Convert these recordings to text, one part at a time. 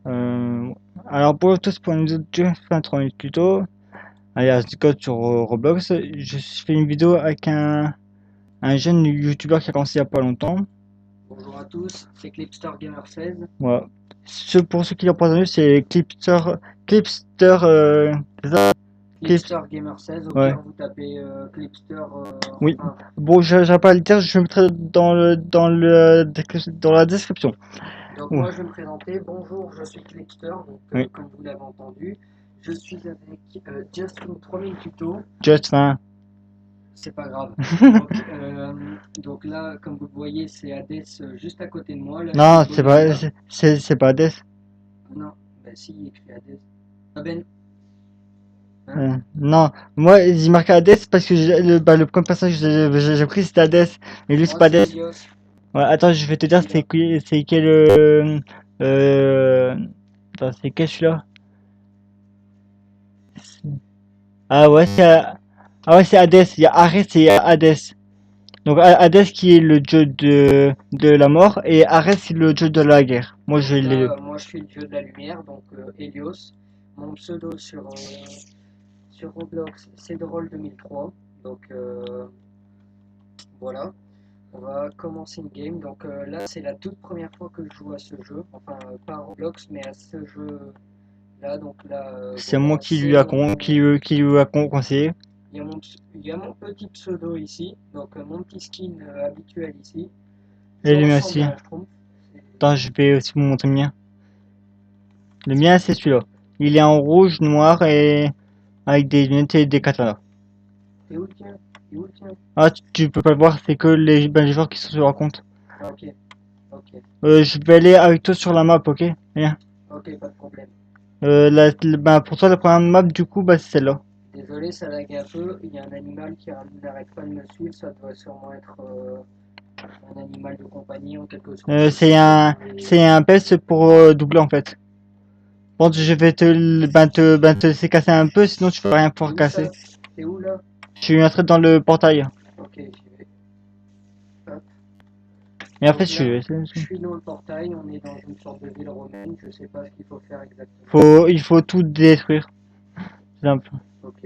Euh, alors pour tous pour une vidéo, je fais un 3 minutes plus tôt. Allez, je code sur Roblox. Je fais une vidéo avec un jeune youtubeur qui a commencé il y a pas longtemps. Bonjour à tous, c'est Clipster Gamer 16. Voilà. Pour ceux qui l'ont pas entendu, c'est Clipster, c'est ça? Clips, Clipster Gamer 16, au ouais. pire vous tapez Clipster, Oui. enfin, Bon, j'ai pas le dire, je le mettrai dans la description. donc Ouais. moi je vais me présenter. Bonjour, je suis Clipster, donc Oui. comme vous l'avez entendu, je suis avec Justin 3000 tuto, Just fin. c'est pas grave. Donc là, comme vous le voyez, c'est Hades juste à côté de moi, là je suis au Non, c'est pas, Bolivia. c'est pas Death. Ah non, bah si, il écrit Hades. Ah ben, hein? Non, moi, il marqué Hades parce que le premier personnage que j'ai pris c'était Hades, mais lui c'est Moi pas c'est Hades. Helios, Ouais, attends, je vais te dire celui-là. c'est quel euh, attends, c'est quel celui-là? Ah ouais, ah ouais, c'est Hades, il y a Ares et il y a Hades. Donc Hades qui est le dieu de la mort et Ares c'est le dieu de la guerre. Moi je Donc l'ai là, le. moi je suis le dieu de la lumière, donc Helios. Mon pseudo sur Roblox, c'est Drôle 2003. Donc voilà, on va commencer une game. Donc là, c'est la toute première fois que je joue à ce jeu. Enfin, pas à Roblox, mais à ce jeu-là. Donc là, C'est moi voilà, qui lui a qui lui a conseillé. il y a mon petit pseudo ici. Donc mon petit skin habituel ici. Je Et lui ressemble merci. à un schtroumpf. C'est- Attends, je vais aussi vous montrer le mien. Le mien c'est celui-là. Il est en rouge, noir et avec des lunettes et des katanas. T'es où le tien? T'es où le tien? Ah, tu peux pas le voir, c'est que les joueurs qui sont sur la compte. Ah, ok, ok, Je vais aller avec toi sur la map, ok? Viens. ok, pas de problème. Bah, pour toi, la première map, du coup, bah, c'est celle-là. Désolé, ça lag un peu. Il y a un animal qui n'arrête pas de me suivre. Ça doit sûrement être un animal de compagnie en quelque sorte. Je sais pas, C'est un PES pour doubler, en fait. Bon, je vais te laisser casser un peu, sinon tu peux rien C'est pouvoir où ça? casser. C'est où là? Je suis entré dans le portail. Ok, j'y vais. Hop. Et en fait, Donc là, je je- suis dans le portail. On est dans une sorte de ville romaine. Je sais pas ce qu'il faut faire exactement. il faut tout détruire. C'est simple. Ok.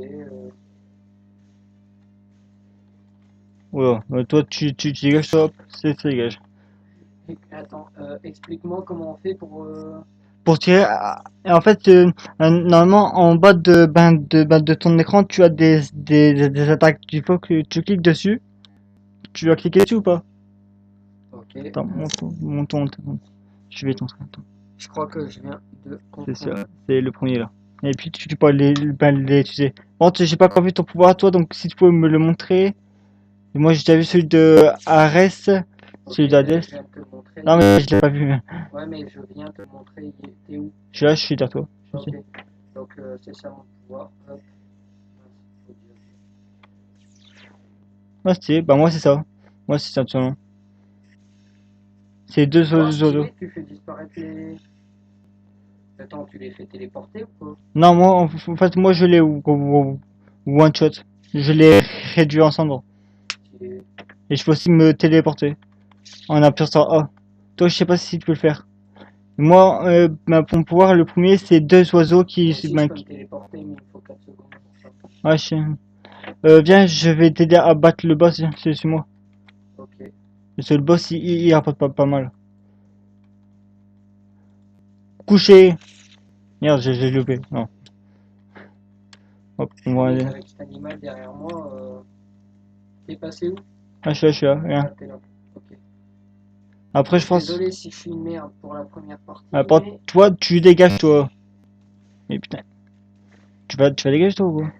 Voilà. Toi, tu dégages, toi, hop, c'est dégage. Attends, explique-moi comment on fait pour. Pour tirer, en fait, normalement, en bas de ton écran, tu as des attaques. Il faut que tu cliques dessus. Tu as cliqué dessus ou pas? Ok. Attends, monte. Je vais t'entrer. Attends. Je crois que je viens de C'est ça, comprendre. c'est le premier là. Et puis tu peux les utiliser. Bon, j'ai pas encore vu ton pouvoir toi, donc si tu peux me le montrer. Et moi j'ai déjà vu celui de Ares, Ok, celui ben d'Hades. je viens de te le montrer. Non mais je l'ai pas vu. Ouais, mais je viens te le montrer. T'es où? Je suis là, je suis derrière toi. Je Ok, sais. donc c'est ça mon pouvoir. Hop. Faut dire- Ah c'est, bah moi c'est ça. Moi c'est ça tout simplement. C'est deux Oh, oiseaux. stylé, tu fais disparaître les. Attends, tu les fais téléporter ou quoi? Non, moi en fait moi je l'ai one shot. Je l'ai réduit en cendres. Stylé. Et je peux aussi me téléporter en appuyant sur A. Toi je sais pas si tu peux le faire. Moi, pour pouvoir, le premier, c'est deux oiseaux Moi aussi, je peux me téléporter, mais il me faut 4 secondes pour ça. ouais, viens, je vais t'aider à battre le boss, viens, c'est moi. Ok. Parce que le boss, il rapporte pas mal. Couché. Merde, j'ai loupé. Non. Hop, on va Stylé, aller. avec cet animal derrière moi. T'es passé où? Ah, je suis là, Ah, viens. t'es là. Ok. Après, je Donc, pense. désolé si je suis une merde pour la première partie, Après, mais. toi, tu dégages, toi. Mais putain, tu vas dégager, toi, ou quoi?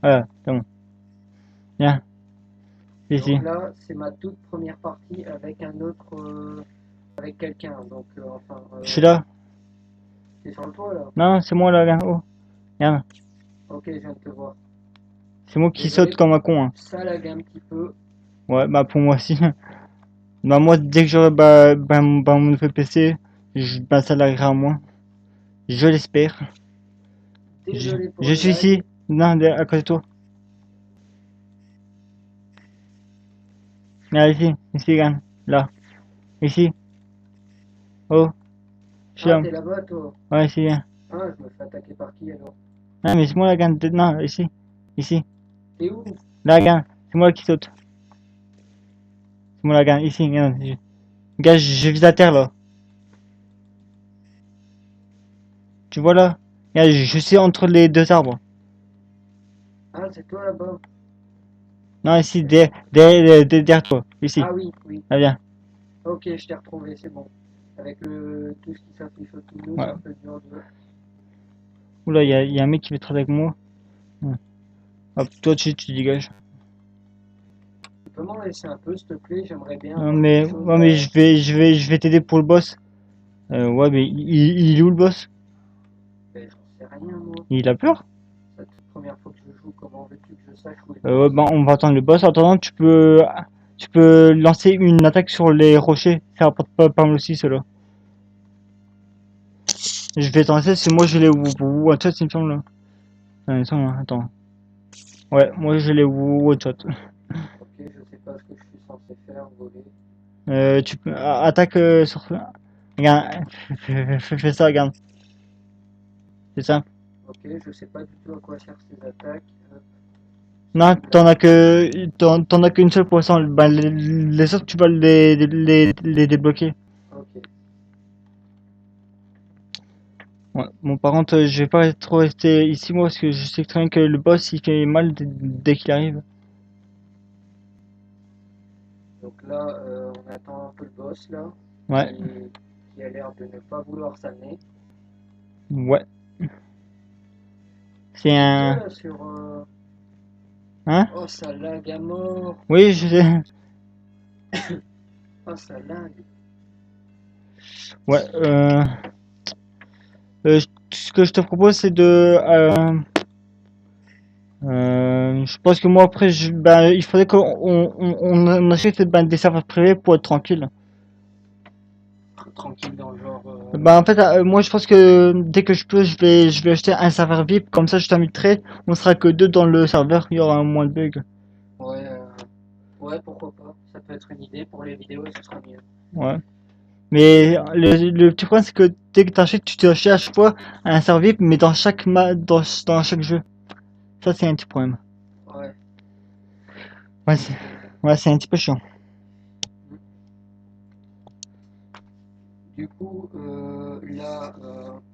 Voilà, c'est bon. Viens, ici. Donc là, c'est ma toute première partie avec un autre. Avec quelqu'un. Donc, enfin. Je suis là. T'es sur le toit là? Non, c'est moi, là, viens. Oh, viens. Ok, je viens de te voir. C'est moi qui saute Désolé, comme un con, hein. ça lag un petit peu. Ouais, bah, pour moi aussi. Bah, moi, dès que j'aurai mon nouveau PC, bah, ça l'arrivera à moi. Je l'espère. Je, Désolé pour je le suis lag. ici. Non, à côté de toi. Là, ici, regarde. Là, ici. Oh. Je suis Ah, là. t'es là-bas, toi. Ouais, ici. Ah, je me fais attaquer par qui alors? Ah, mais c'est moi la gagne. Non, ici. Ici. T'es où? Là, gagne. C'est moi qui saute. C'est moi la gagne. Ici, regarde. Gars, je vise la terre là. Tu vois là? Regarde, je suis entre les deux arbres. Ah, c'est toi là-bas. Non, ici, derrière toi. Ici. Ah oui, oui. Ah, bien. Ok, je t'ai retrouvé, c'est bon. Avec le tout ce qui s'affiche au-dessus de nous, c'est Ouais. un peu dur de... Oula, y a un mec qui veut travailler avec moi. Ouais. Hop, toi, tu dégages. Tu peux m'en laisser un peu, s'il te plaît? J'aimerais bien Non, avoir quelque mais, chose ouais, mais à... je vais t'aider pour le boss. Ouais, mais il est où le boss? Ben, j'en sais rien, moi. Il a peur? C'est la toute première fois que je joue, comment veux-tu que je sache où est le Ouais, boss? ben, on va attendre le boss. En attendant, tu peux lancer une attaque sur les rochers. Ça rapporte pas mal aussi, cela. Je vais tenter, c'est moi je l'ai one shot, il me semble. Il me semble, attends. Ouais, moi je l'ai one shot. Ok, je sais pas ce que je suis censé faire, voler. Tu peux attaque sur. Regarde, fais ça, regarde. C'est ça. Ok, je sais pas du tout à quoi servent ces attaques. Non, Celui-là. t'en as qu'une seule pour l'instant. Ben, les autres, tu vas les débloquer. Ok. Ouais. Bon, par contre, je vais pas trop rester ici, moi, parce que je sais très bien que le boss, il fait mal dès qu'il arrive. Donc là, on attend un peu le boss, là, Ouais, qui a l'air de ne pas vouloir s'amener. ouais. C'est C'est quoi, un. là, sur... Hein? Oh, ça lag à mort! Oui, je sais. Oh, ça lag! Ouais, ce que je te propose, c'est de. Je pense que moi, après, ben, il faudrait qu'on on achète ben, des serveurs privés pour être tranquille. Tranquille dans le genre... Ben, en fait, moi, je pense que dès que je peux, je vais acheter un serveur VIP. Comme ça, je t'inviterai. On sera que deux dans le serveur. Il y aura moins de bugs. Ouais, ouais, pourquoi pas. Ça peut être une idée. Pour les vidéos, ce sera mieux. Ouais. Mais le petit problème, c'est que dès que tu achètes, tu t'achètes à chaque fois un serveur VIP, mais dans dans chaque jeu. Ça, c'est un petit problème. Ouais. Ouais, ouais, c'est un petit peu chiant. Du coup, là,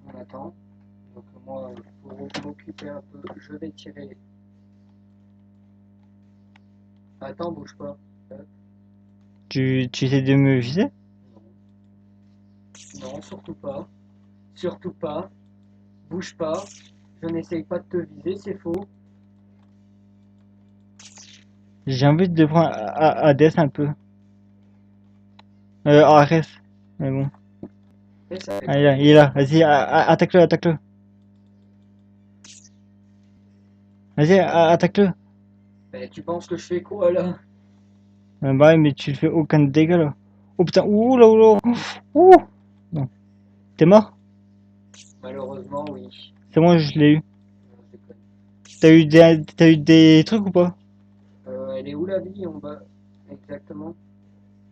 on attend. Donc moi, pour m'occuper un peu, je vais tirer. Attends, bouge pas. Hop, Tu essaies de me viser? non. Non, surtout pas. Surtout pas. Bouge pas. Je n'essaye pas de te viser, c'est faux. J'ai envie de prendre ADS un peu. ARS. Mais bon. Et ça fait Ah, quoi? il est là. Vas-y, attaque-le, attaque-le. Vas-y, attaque-le. Ben, tu penses que je fais quoi là? Bah ouais, mais tu fais aucun dégât là. Oh putain, ouh là, ouh là. Ouh. Non. T'es mort? Malheureusement, oui. C'est bon, je l'ai eu. Non, je déconne. T'as eu des trucs ou pas? Elle est où la vie en bas? Exactement.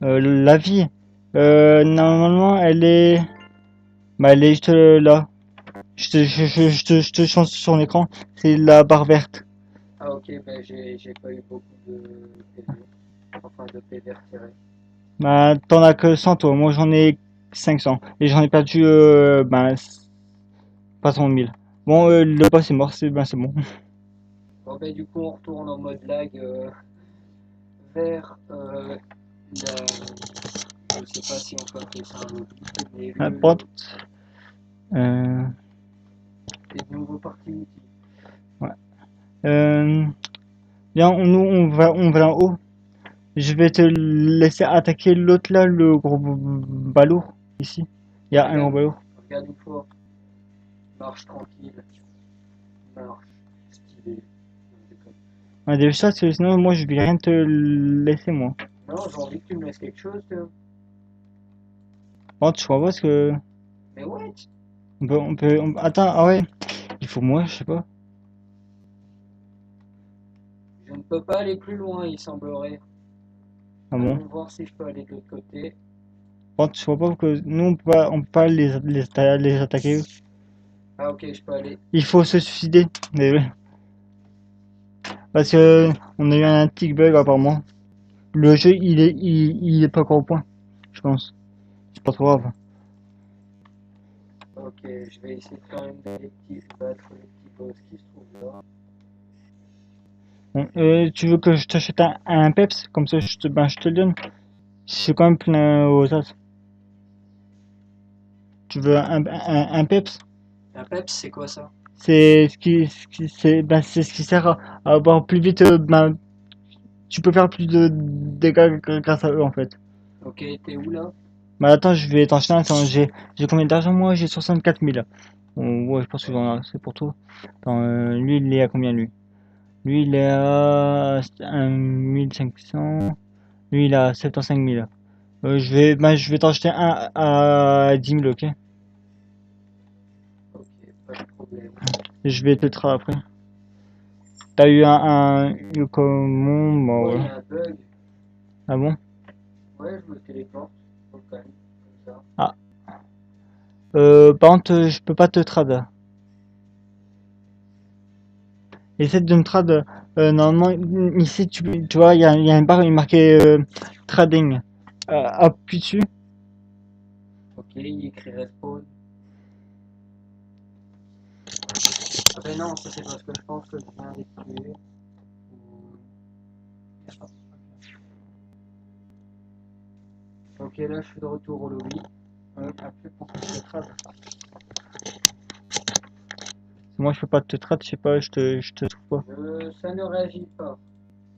La vie. Normalement, elle est. Bah, elle est juste là. Je te change sur son écran. C'est la barre verte. Ah ok, ben j'ai pas eu beaucoup de PV. Enfin de PV retirés. Bah, t'en as que 100 toi. Moi, j'en ai 500. Et j'en ai perdu, bah, pas 100 000. Bon, le boss est mort, c'est bon. Bon ben du coup on retourne en mode lag vers la... Je sais pas si on peut appeler ça un lobby, mais N'importe. Euh, les nouveaux parties outils. ouais. Euh, Bien, on va en haut. Je vais te laisser attaquer l'autre là, le gros balourd. Ici. Il y a un gros Regarde, balourd. regarde une fois. Marche tranquille. Marche. Stylé. Non, je déconne. Ouais, déjà, ça, sinon, moi, je vais rien te laisser, moi. Non, j'ai envie que tu me laisses quelque chose, tu vois. Bon, tu vois, parce que. Mais ouais, Attends, ah ouais. Il faut moi, je sais pas. je ne peux pas aller plus loin, il semblerait. Ah bon. Allons voir si je peux aller de l'autre côté. Par contre, je vois pas que nous, on peut pas les attaquer. Ah ok, je peux aller. Il faut se suicider. Mais oui. Parce que on a eu un petit bug apparemment. Le jeu, il est pas encore au point, je pense. C'est pas trop grave. Ok, je vais essayer quand même d'aller battre les petits boss qui se trouvent là. Bon, tu veux que je t'achète un peps? Comme ça, je te le donne. C'est quand même plein aux as. Tu veux un peps? Un peps, c'est quoi ça? C'est c'est ce qui sert à avoir plus vite. Tu peux faire plus de dégâts grâce à eux en fait. Ok, t'es où là? Bah attends, je vais t'enchaîner. Attends, j'ai combien d'argent moi? J'ai 64 000. Bon, ouais, je pense que j'en ai assez pour toi. Attends, lui, il est à combien lui? Lui, il est à 1 500. Lui, il a 75 000. Je vais t'en jeter un à 10 000, ok? Ok, pas de problème. Et je vais te le après. T'as eu comment? Bon, Oh, il y voilà. a un bug. Ah bon? Ouais, je me téléporte. Faut quand même, comme ça. Ah. Par contre, je peux pas te trad. Essaie de me trad. Normalement, ici, tu vois, il y a une barre il est marqué trading. Appuie dessus. Ok, il écrit respawn. Ah ben non, ça c'est parce que je pense que je viens d'effectuer. Ou- Ok, là je suis de retour au lobby. Après, pour que je te trad. Moi, je peux pas te trad, je sais pas, je te trouve pas. Ça ne réagit pas.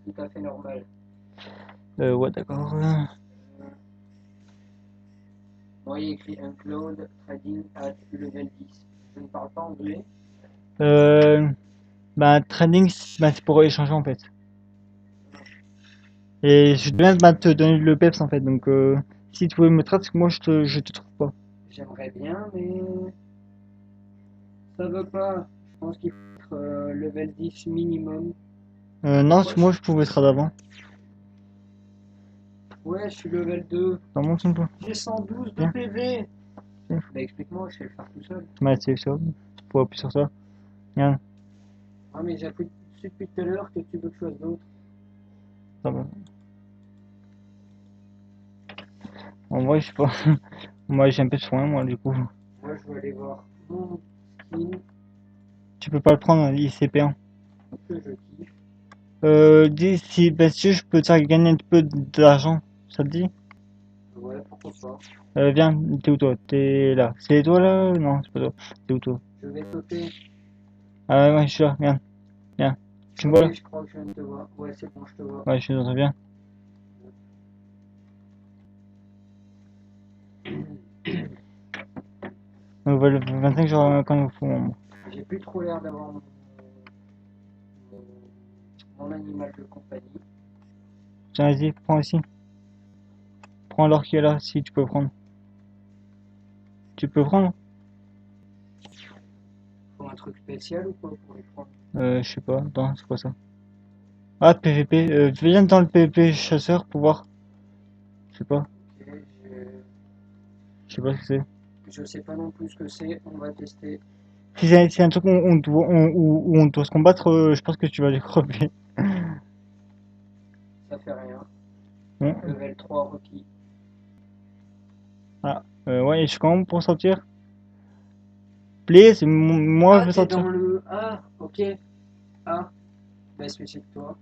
Tout à fait normal. Ouais, d'accord. Moi, il y a écrit Uncloud Trading at level 10. Je ne parle pas anglais. Euh, Bah, trading, c'est pour échanger en fait. Et je viens de te donner le peps en fait, donc si tu pouvais me trad, parce que moi je te trouve pas. J'aimerais bien, mais ça veut pas. Je pense qu'il faut être level 10 minimum. Non, Moi, moi je pouvais trad avant. ouais, je suis level 2. Ça monte un peu. J'ai 112 de Viens, PV. viens. Bah explique-moi, je sais le faire tout seul. Bah, c'est ça. Faut appuyer sur ça. Viens, Ah mais j'appuie dessus depuis tout à l'heure que tu veux que je fasse d'autre. ça va. En vrai, je sais pas. Moi j'ai un peu de soin, moi du coup. Moi je vais aller voir mon skin Tu peux pas le prendre, il s'est payant. que je kiffe. Dis si, bah, si je peux te faire gagner un petit peu d'argent, ça te dit? Ouais, pourquoi pas. Viens, t'es où toi? T'es là. C'est toi là? Non, c'est pas toi. T'es où toi? Je vais sauter. Ah ouais, je suis là, viens, viens. Tu me vois Ok, là? je crois que je viens de te voir. Ouais, c'est bon, je te vois. Ouais, je suis dans un bien. Le 25, genre, quand il faut. J'ai plus trop l'air d'avoir mon animal de compagnie. Tiens, vas-y, prends ici. Prends l'or qui est là, si tu peux prendre. Tu peux prendre? Faut un truc spécial ou quoi pour les prendre? Je sais pas. Attends, c'est quoi ça? Ah, PVP. Viens dans le PVP chasseur pour voir. Je sais pas. Ok, Je sais pas ce que c'est. je sais pas non plus ce que c'est. On va tester. Si c'est un truc où où on doit se combattre, je pense que tu vas les crever. Ça fait rien. Bon. Level 3 requis. Ah, ouais, je suis comment pour sortir? Play, c'est moi, je Ah, veux t'es sortir. dans le. Ah, ok. Ah, bah suicide-toi.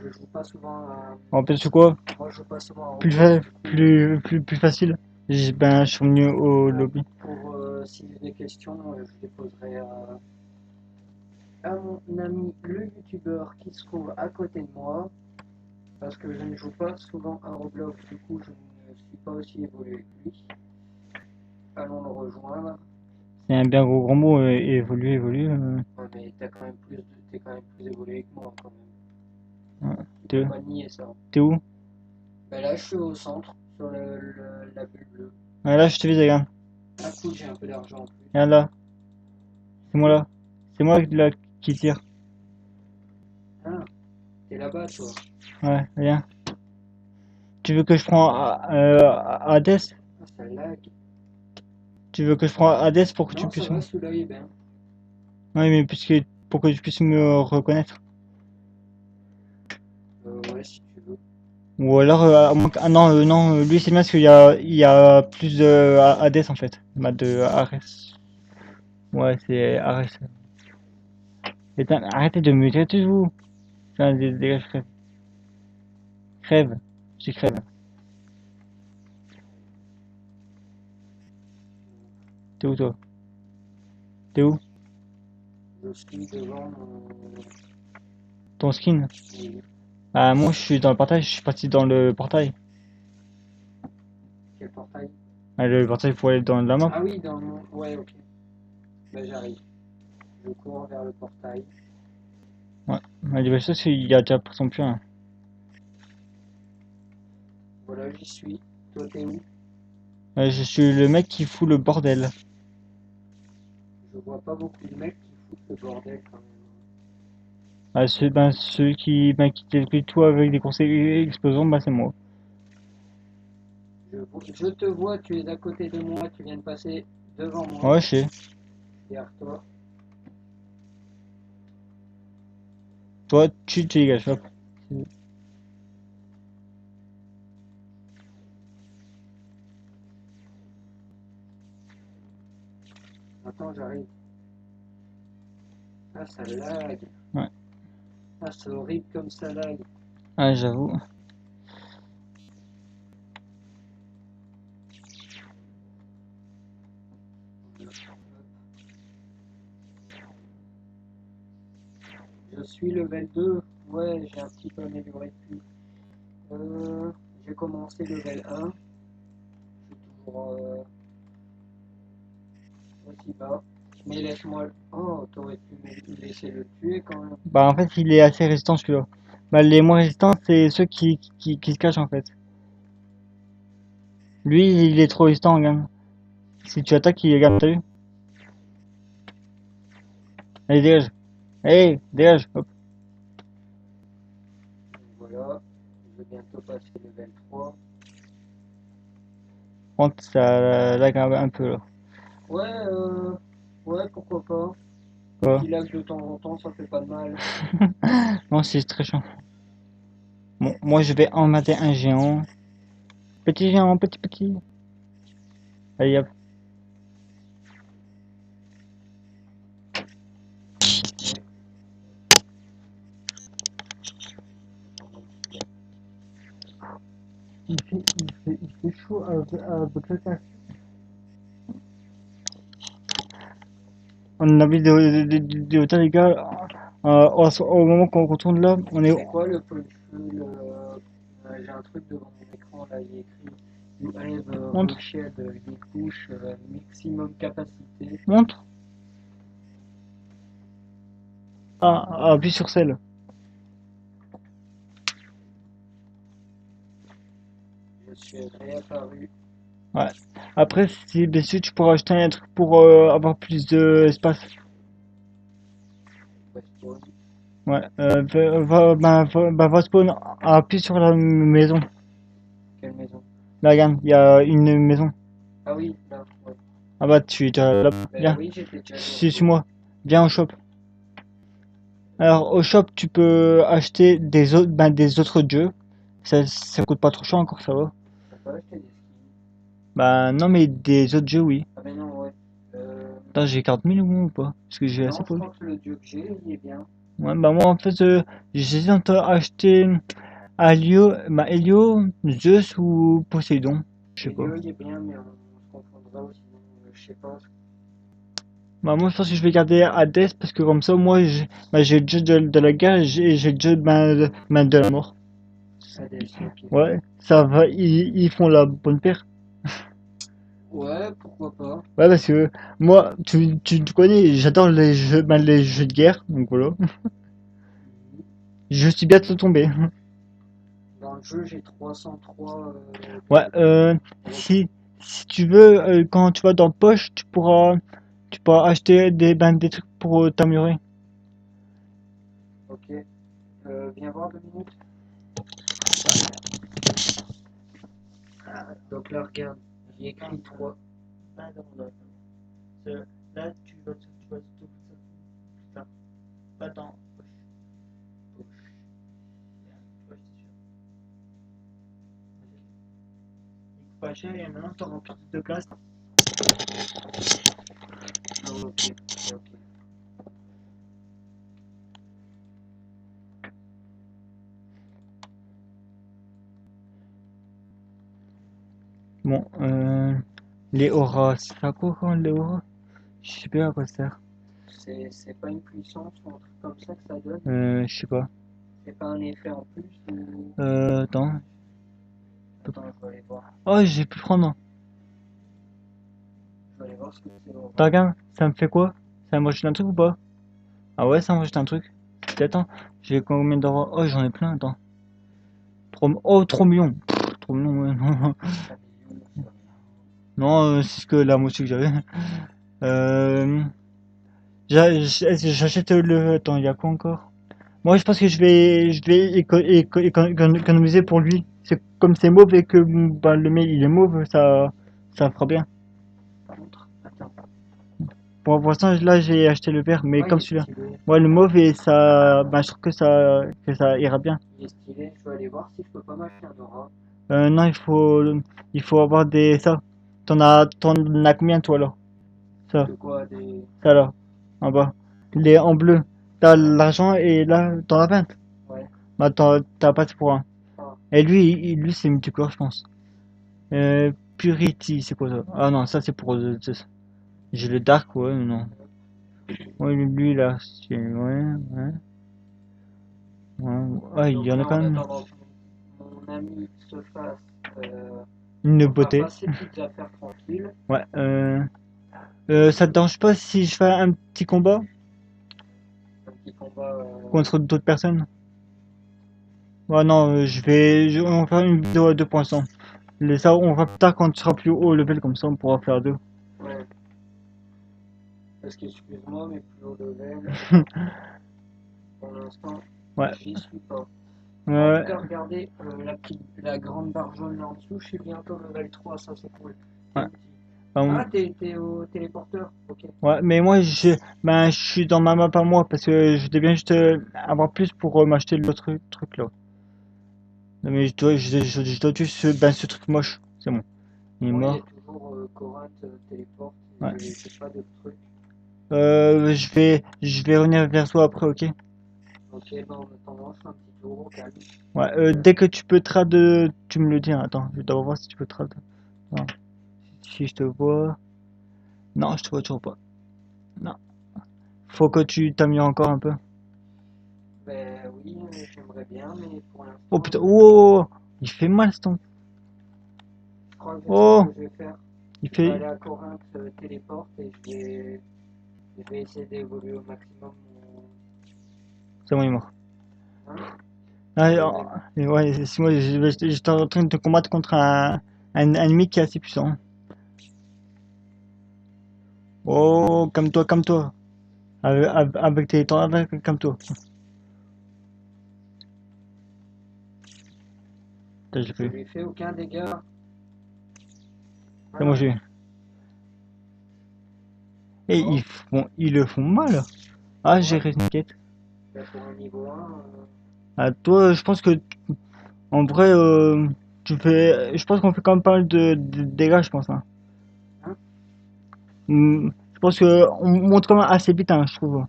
Je joue pas souvent à. En fait, c'est quoi? Moi, je joue pas souvent à Roblox, du coup. Plus facile. Ben, je suis venu au lobby. Pour si j'ai des questions, je les poserai à mon ami le youtubeur qui se trouve à côté de moi. Parce que je ne joue pas souvent à Roblox, du coup, je ne suis pas aussi évolué que lui. Allons le rejoindre. C'est un bien gros grand mot, évoluer. Ouais, mais t'es quand même plus évolué que moi, quand même. Ouais. Tu peux T'es pas nier ça. t'es où? Bah là, je suis au centre, sur la bulle bleue. Ouais, là, je te vis, regarde. Ah cool, j'ai un peu d'argent en plus. Regarde là. C'est moi là. C'est moi là qui tire. Ah, t'es là-bas, toi. Ouais, viens. Tu veux que je prends Hades? Ah, ça lag. Tu veux que je prends Hades pour que tu Non, ça puisses... va, celui-là il est bien. Oui, mais puisque pour que tu puisses me reconnaître. Ouais, si tu veux. Ou alors, à moins ah non, non, lui c'est bien parce il y a plus de Hades en fait. Bah, de Ares. Ouais, c'est Ares. Putain, arrêtez de me traiter, vous. Enfin, dégage, crève. Crève. Je crève. T'es où toi? T'es où? Je suis devant mon... Ton skin? Oui, Ah, moi je suis dans le portail, je suis parti dans le portail. quel portail? Ah, le portail pour aller dans la map. Ah oui, dans mon... Ouais, ok. Bah j'arrive. Je cours vers le portail. Ouais. Mais bah, ça, il y a déjà son plein. Voilà, j'y suis. Toi, t'es où? Je suis le mec qui fout le bordel. Je vois pas beaucoup de mecs qui foutent le bordel quand même. Ah, celui qui détruit tout avec des conseils explosions, bah c'est moi. Je te vois, tu es à côté de moi, tu viens de passer devant moi, Ouais, je sais. derrière toi. Toi, tu dégages, hop. Attends, j'arrive. Ah, ça lag. Ouais. Ah, c'est horrible comme ça lag. Ah, j'avoue. Je suis level 2. Ouais, j'ai un petit peu amélioré depuis. J'ai commencé level 1. Je suis toujours aussi bas. Mais laisse-moi. Oh, t'aurais pu me laisser le tuer quand même. Bah en fait, il est assez résistant celui-là. Bah les moins résistants, c'est ceux qui se cachent en fait. Lui, il est trop résistant, gamme. Si tu attaques, il gamme, t'as vu? Allez, dégage. Allez, dégage. Hop. Voilà. Je vais bientôt passer level 3. Par contre, ça lag un peu là. Ouais, ouais, pourquoi pas. Quoi? Petit lag de temps en temps, ça fait pas de mal. Non, c'est très chiant. Bon, moi je vais en mater un géant. Petit géant, petit petit. Allez, hop. Ouais. Il fait chaud avec le casque. On a vu des hôtels, les gars. Au moment qu'on retourne là, on est. C'est quoi le point de vue j'ai un truc devant mon écran là, il est écrit You have Montre, reached your push maximum capacité. montre. Ah, appuie sur celle. Je suis réapparu. Ouais. Après, si bien sûr, tu pourras acheter un truc pour avoir plus d'espace. Respawn. Ouais. Va spawn. Appuie sur la maison. Quelle maison? Là, regarde, il y a une maison. Ah oui, là, ouais. Ah bah, tu es déjà là. Ben Viens, oui, j'étais déjà dessus. suis-moi. Viens au shop. Alors, au shop, tu peux acheter des autres jeux. Ça coûte pas trop cher encore, ça va. On peut acheter des skins. Bah, non, mais des autres jeux, oui. Ah ben non, ouais. Attends, j'ai 40 000 ou pas? Parce que j'ai assez Non, je pour. crois que le dieu que j'ai, il est bien. Ouais, bah, moi, en fait, j'hésite entre acheter Helio, Zeus ou Poséidon. Je sais Le pas. dieu, il est bien, mais on se confondra aussi. Je sais pas. Bah, moi, je pense que je vais garder Hades parce que comme ça, moi, j'ai le jeu de la guerre et j'ai le jeu de la mort. Hades, ok. Ouais, ça va, ils font la bonne paire. Ouais, pourquoi pas. Ouais, parce que moi, tu connais, j'adore les jeux de guerre, donc voilà. Mhm. Je suis bientôt tombé. Dans le jeu, j'ai 303 Ouais, si tu veux, quand tu vas dans Poche, tu pourras acheter des trucs pour t'améliorer. Ok. Viens voir 2 minutes. Donc là, regarde, j'ai écrit 3. Là, là, tu vas tout ça. Pas dans poche. Poche. Poche, c'est sûr. Il faut pas cher et maintenant, tu remplis de place. Ah, ok, ok. Bon, les auras, c'est à quoi quand les auras? Je sais pas à quoi ça sert. C'est pas une puissance ou un truc comme ça que ça donne. Je sais pas. C'est pas un effet en plus ou. Attends. Attends, je vais aller voir. Oh, j'ai pu prendre. Je vais aller voir ce que c'est T'as l'aura. regarde, ça me fait quoi? Ça me rejette un truc ou pas? Ah ouais, ça me rejette un truc. Attends, j'ai combien d'euros? Oh, j'en ai plein, attends. 3 millions. Pff, 3 millions, ouais, non. 3 millions, c'est rien. Non, c'est ce que la moitié que j'avais. Euh, J'achète le. Attends, il y a quoi encore? Moi, je pense que je vais économiser pour lui. C'est comme c'est mauve et que bah, le mail il est mauve, ça fera bien. Par contre, attends. Pour l'instant, là, j'ai acheté le vert, mais Ouais, il comme est celui-là. stylé. Ouais, le mauve et ça, bah, je trouve que ça ira bien. Il est stylé. Je vais aller voir si je peux pas m'acheter un aura. Non, il faut avoir des ça. T'en as combien toi là? Ça, De quoi des. ça là, en bas. Les en bleu. T'as l'argent et là, t'en as 20. Ouais. Bah, t'as pas pour un. Ah, Et lui c'est multicolore, je pense. Purity, c'est quoi ça? Ah non, ça c'est pour. J'ai le dark, ouais, non. Ouais, lui là, ouais. Ouais, il y donc en a là, quand en même attendant que mon ami se fasse. une Enfin, beauté. fasse ses petites affaires tranquilles. Ouais, ça te dérange pas si je fais un petit combat Un petit combat. contre d'autres personnes? Ouais, non, on va faire une vidéo à 2 points. Ça, on va plus tard quand tu seras plus haut level, comme ça on pourra faire deux. Ouais. Parce qu'excuse-moi, mais plus haut level, pour l'instant, Ouais, j'y suis pas. En tout ouais, cas, regardez la grande barre jaune là en dessous, je suis bientôt level 3, ça c'est cool. ouais. Quel petit. Enfin, Ah, t'es au téléporteur? Ok. ouais, mais moi, je suis dans ma map à moi parce que je devais juste avoir plus pour m'acheter l'autre truc là. Non, mais je dois juste ce truc moche. C'est bon, il est Moi, il y a mort. toujours Corinth téléporte Ouais. et j'ai pas d'autres trucs. Je vais revenir vers toi après, ok? Ok, ben en attendant, je fais un petit tour au calme. Ouais, dès que tu peux trad, tu me le dis, hein. Attends, je dois voir si tu peux trad. Non. Si je te vois. Non, je te vois toujours pas. Non. Faut que tu t'améliores encore un peu. Ben oui, j'aimerais bien, mais pour Oh l'instant, putain, oh, il fait mal ce ton. je crois que je sais ce Oh, que je vais faire. il Je vais fait. aller à Corinth téléporte et je vais essayer d'évoluer au maximum mon. C'est bon, il est mort. Hein, Ah, mon level. ouais, c'est moi, j'étais en train de te combattre contre un ennemi qui est assez puissant. Oh, comme toi. Avec tes temps, comme toi. Putain, je l'ai pas Je eu. lui ai fait aucun dégât. C'est moi, Voilà. j'ai eu. Et Bon, ils le font mal. Ah, j'ai ouais. réussi une quête. Ben, pour un niveau 1, Ah, toi, je pense que, en vrai, je pense qu'on fait quand même pas mal de dégâts, je pense, hein. hein, Je pense que on monte quand même assez vite, hein, je trouve.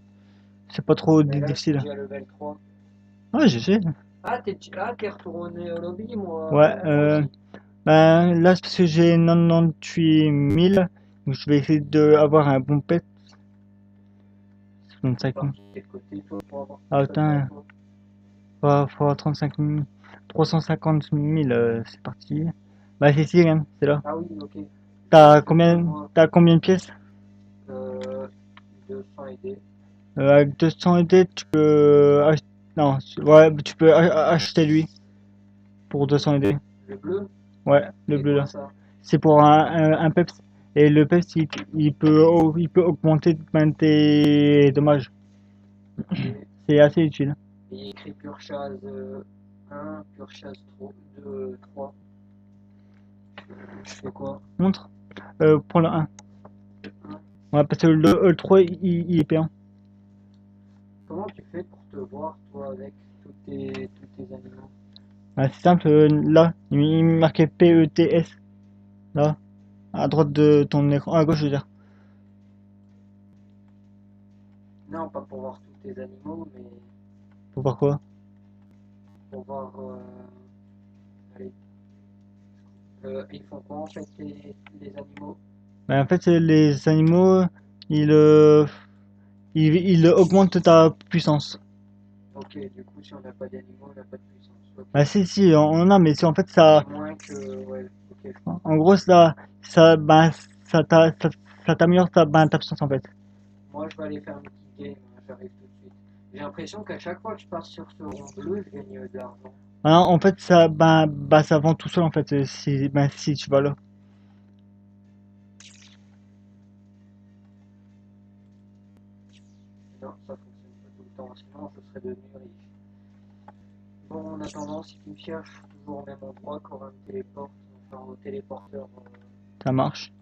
C'est pas trop ben là, je suis difficile. déjà level 3. Ouais, je sais. Ah, t'es retourné au lobby, Ouais, moi aussi. ben là, c'est parce que j'ai 98 000. Donc je vais essayer d'avoir un bon pet. T'es 35 000. parti de quel côté, toi, pour avoir Ah, plus que ça, putain, toi? faut avoir 35 000. 350 000, c'est parti. Bah, c'est ici, hein, c'est là. Ah oui, ok. T'as Plus combien, moi. t'as combien de pièces? Euh, 200 aidés. Avec 200 aider, tu peux acheter. Non, ouais, tu peux acheter lui pour 200 aider. Le bleu, Ouais, le c'est bleu quoi là. ça? C'est pour un peps. Et le peps, il peut augmenter ben, tes dommages. Ok. C'est assez utile. Et il y a écrit Purchase 1, Purchase 2, 3. Je fais quoi? Montre. Prends le 1. Hein. Ouais, parce que le 3 il est payant. Comment tu fais pour te voir, toi, avec tous tes animaux? Ouais, c'est simple, là, il marquait PETS. Là, à droite de ton écran. À gauche, je veux dire. Non, pas pour voir tous tes animaux, mais Faut voir quoi? pour voir. Allez, ils font quoi en fait, les animaux? Bah, en fait, les animaux, ils, euh, ils augmentent ta puissance. Ok, du coup, si on n'a pas d'animaux, on n'a pas de puissance. Ok. Bah, si, on en a, mais c'est en fait, À ça. moins que. Ouais, ok, je En comprends. gros, bah, ça t'améliore ta puissance en fait. Moi, je vais aller faire un petit game, hein, j'arrive tout de suite. J'ai l'impression qu'à chaque fois que je passe sur ce rond bleu, je gagne de l'argent. Alors, en fait, ça vend tout seul en fait, si tu vas là. Non, ça fonctionne pas tout le temps, sinon je serais devenu riche. Bon, en attendant, si tu cherches toujours au même endroit, Corin me téléporte, enfin au téléporteur, Ça marche.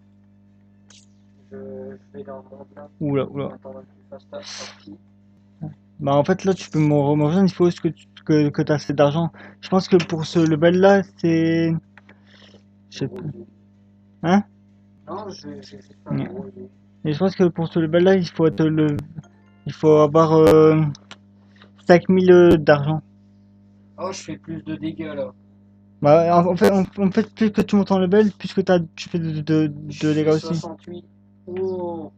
je vais dans le monde là, Oula, en oula. attendant que tu fasses ta partie. Bah, en fait, là, tu peux me rejoindre, il faut juste que tu as assez d'argent. Je pense que pour ce level là, c'est. Je sais Gros plus. zoo. Hein? Non, j'ai juste un gros zoo. Et je pense que pour ce level là, il faut avoir 5000 d'argent. Oh, je fais plus de dégâts là. Bah, en fait, plus que tu montes en level, plus que tu fais Je de dégâts fais aussi. 68. Oh,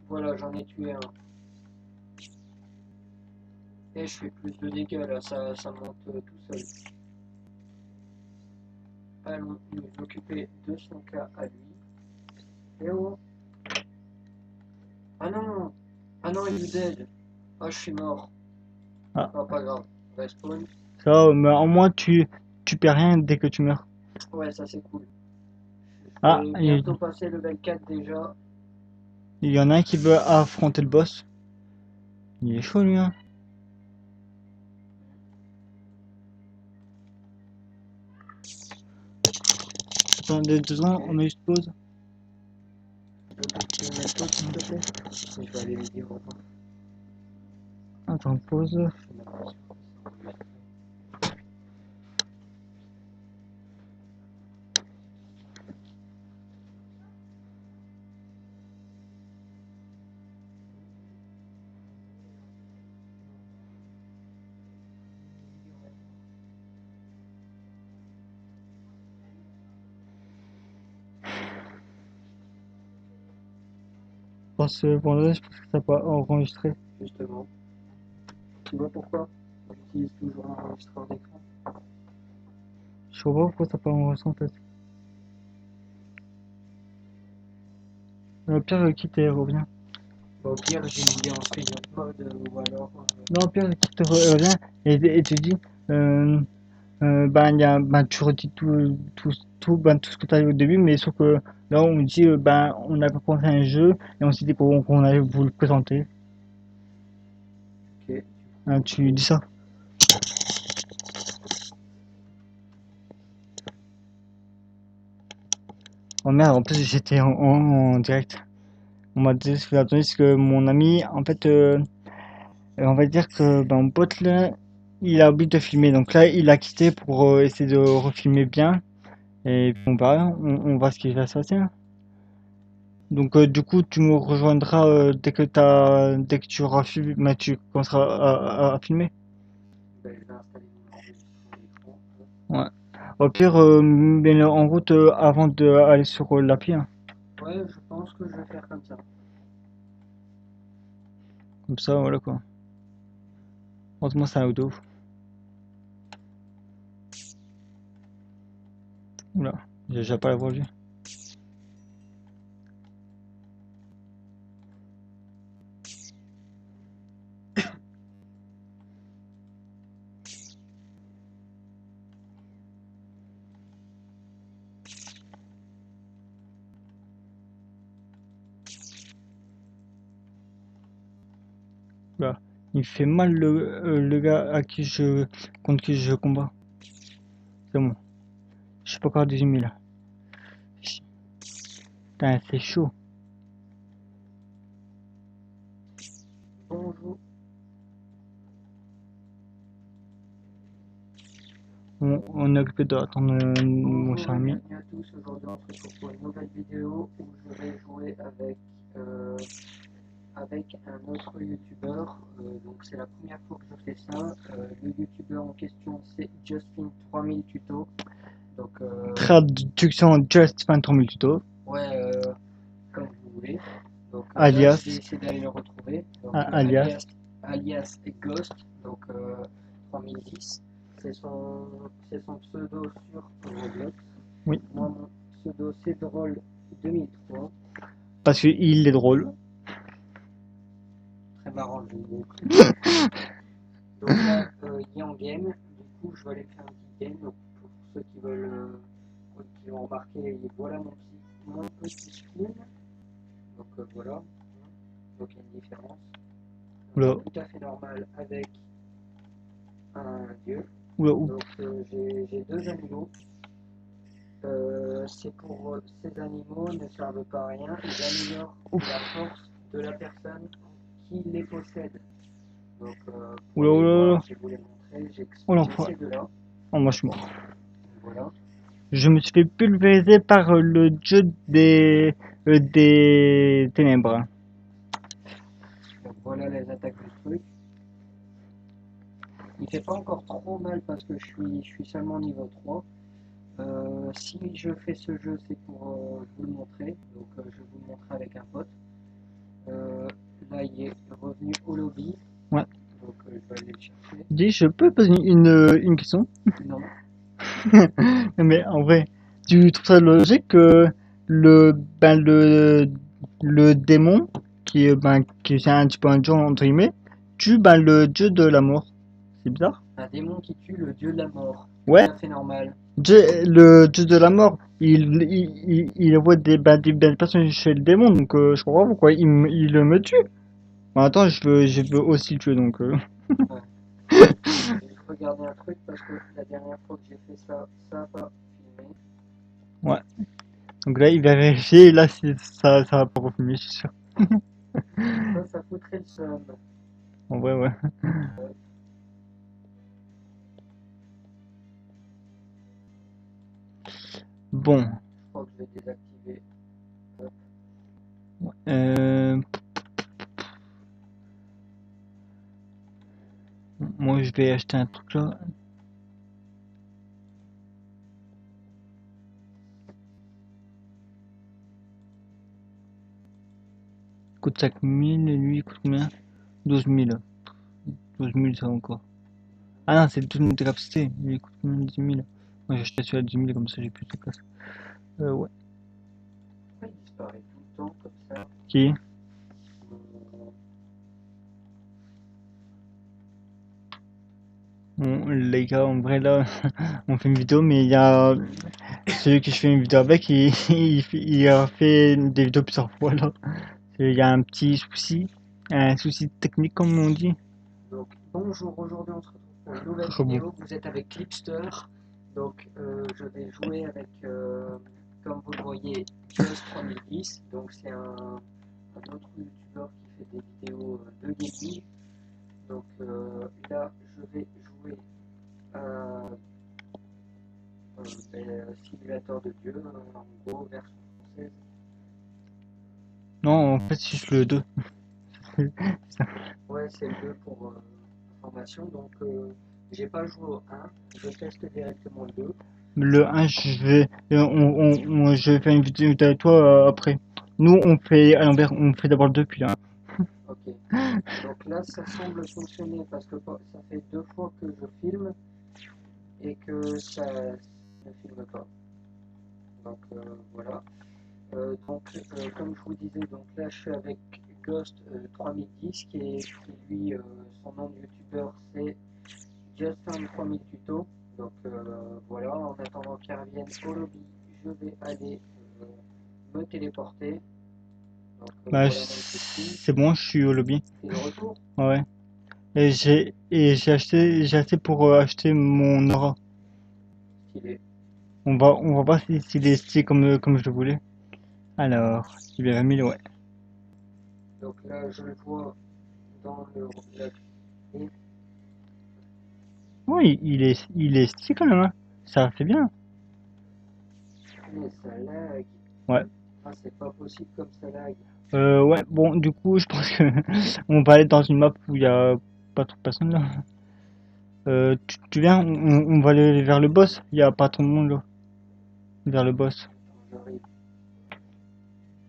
voilà, j'en ai tué un. Et je fais plus de dégâts là, ça monte tout seul. Allons nous occuper de son cas à lui. Eh oh, ah non, ah non, il est dead. Ah, je suis mort. Ah, Ah, pas grave. Respawn. ça va, mais au moins tu perds rien dès que tu meurs. Ouais, ça c'est cool. Je Ah, vais bientôt passer level 4 déjà. il y en a un qui veut affronter le boss. Il est chaud lui, hein. Attends, 2 secondes, on Ok. met juste pause. Tu peux me mettre toi s'il te plaît? Et je vais aller lui dire au revoir. Attends, pause. Je suis même pas sûr que c'est enregistré. Je pense que ça peut enregistrer. Justement. Tu vois pourquoi j'utilise toujours un enregistreur d'écran? Je sais pas pourquoi ça peut enregistrer en fait. Au pire, quitte et reviens. Bah, au pire, j'ai mis en stream mode ou alors. Non, au pire, quitte et reviens et tu dis. Euh, tu redis tout ce que tu as eu au début, mais sauf que là, on dit, on a commencé un jeu et on s'est dit qu'on allait vous le présenter. Ok. Hein, tu dis ça. Oh merde, en plus, j'étais en direct. On m'a dit tandis que mon ami, en fait, on va dire que mon pote là, il a oublié de filmer. Donc là, il a quitté pour essayer de refilmer bien. Et puis on voit ce qui va se passer, hein. Donc du coup, tu me rejoindras dès que tu auras filmé, tu commenceras à filmer. Ben, je vais installer mon enregistreur d'écran. Ouais. Au pire, mais en route avant d'aller sur l'appli, hein. Ouais, je pense que je vais faire comme ça. Comme ça, voilà quoi. Heureusement, c'est un auto. Oula, j'ai déjà pas la voix vue. Oula. Il fait mal le gars contre qui je combats. C'est bon. Je suis pas encore à 18 000. Putain, c'est chaud. Bonjour. On est occupé d'attendre mon cher Bonjour et ami. bienvenue à tous. Aujourd'hui, on se retrouve pour une nouvelle vidéo où je vais jouer avec un autre youtubeur. Donc, c'est la première fois que je fais ça. Le youtubeur en question, c'est Justin 3000 Tuto. Donc, Traduction Just 23 000 tutos. ouais, comme vous voulez. Donc, là, je vais Alias. essayer d'aller le retrouver. Donc, Alias. alias Ghost. Donc, 3010. C'est son pseudo sur Roblox. Oui. Moi, mon pseudo, c'est drôle 2003. Parce qu'il est drôle. Très marrant le jeu de mots. Donc là, il est en game. Du coup, je vais aller faire un petit game. Donc, pour ceux qui l'ont remarqué, voilà mon petit skin. Donc voilà. Donc il y a une différence. Oula. Tout à fait normal avec un dieu. Oula. Donc j'ai deux animaux. C'est pour ces animaux ne servent pas à rien. Ils améliorent la force de la personne qui les possède. Donc, pour Oula, les oula, voir, oula. je vais vous les montrer. J'ai Oh l'enfoiré. ces deux-là. Oh, moi je suis mort. Voilà. Je me suis fait pulvériser par le dieu des ténèbres. Donc, voilà les attaques du truc. Il fait pas encore trop mal parce que je suis seulement niveau 3. Si je fais ce jeu, c'est pour vous le montrer. Donc, je vais vous le montrer avec un pote. Là, il est revenu au lobby. Ouais. Donc, je vais aller le chercher. Dis, je peux poser une question? Non. Mais en vrai, tu trouves ça logique que le, ben, le démon, qui est un petit peu un dieu entre guillemets, tue le dieu de la mort? C'est bizarre. Un démon qui tue le dieu de la mort. Tout Ouais, à fait normal. le dieu de la mort, il envoie des personnes chez le démon, donc je comprends pas pourquoi il me tue. Mais attends, je veux aussi le tuer, donc... Ouais. Je vais juste regarder un truc parce que la dernière fois que j'ai fait ça, ça n'a pas filmé. Ouais. Donc là, il va vérifier, et là, ça va pas refilmer, je suis sûr. Ça foutrait le seum. En vrai, ouais. Je Bon. crois que je vais désactiver. Euh, Moi, je vais acheter un truc là. Il coûte 5000 et lui, il coûte combien? 12 000. 12 000, ça va encore. Ah non, c'est toute une capacité. Lui, il coûte combien? 10 000. Moi, j'ai acheté celui à 10 000, comme ça, j'ai plus de place. Ouais. Pourquoi il disparaît tout le temps comme ça? Qui? Euh, Bon, les gars, en vrai, là, on fait une vidéo, mais il y a celui que je fais une vidéo avec, il a fait des vidéos plusieurs fois, là. Il y a un souci technique, comme on dit. Donc, bonjour, aujourd'hui on se retrouve pour une nouvelle Bon. vidéo. Vous êtes avec Clipster. Donc, je vais jouer avec, comme vous le voyez, Just3010. Donc, c'est un autre youtubeur qui fait des vidéos de gaming. Donc, là, je vais jouer à Simulateur de Dieu, en gros, version française. Non, en fait, c'est juste le 2. Ouais, c'est le 2 pour information. Donc, j'ai pas joué au 1. Je teste directement le 2. Le 1, je vais faire une vidéo avec toi après. Nous, on fait à l'envers, on fait d'abord le 2, puis le 1. Ok. Donc là, ça semble fonctionner parce que ça fait 2 fois que je filme et que ça ne filme pas. Donc voilà. Comme je vous disais, donc là, je suis avec Ghost 3010 qui lui, son nom de youtubeur, c'est Justin 3000 Tuto. Donc voilà, en attendant qu'il revienne au lobby, je vais aller me téléporter. Donc Bah, voilà mon petit skin. c'est bon, je suis au lobby. Et de retour. Ouais. J'ai acheté pour acheter mon aura. Stylé. On va voir s'il est stylé comme je le voulais. Alors, il est 20 000, ouais. Donc là, je le vois dans la clé, Oui, il est stylé quand même, hein. Ça fait bien. mais ça lag. Ouais. Ah, c'est pas possible comme ça lag. Ouais, bon, du coup, je pense que on va aller dans une map où il y a pas trop de personnes là. Tu viens, on va aller vers le boss. Il y a pas trop de monde là. Vers le boss. Attends, j'arrive.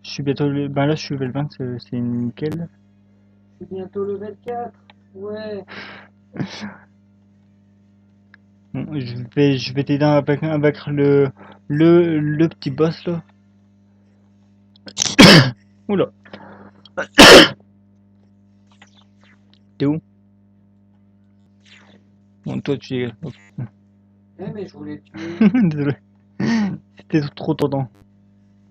Je suis bientôt ben là, je suis level 20, c'est nickel. Je suis bientôt level 4. Ouais. Bon, je vais t'aider avec le petit boss là. Oula, t'es où? Bon, toi, tu es. Eh, mais je voulais tuer. Désolé. C'était trop tentant.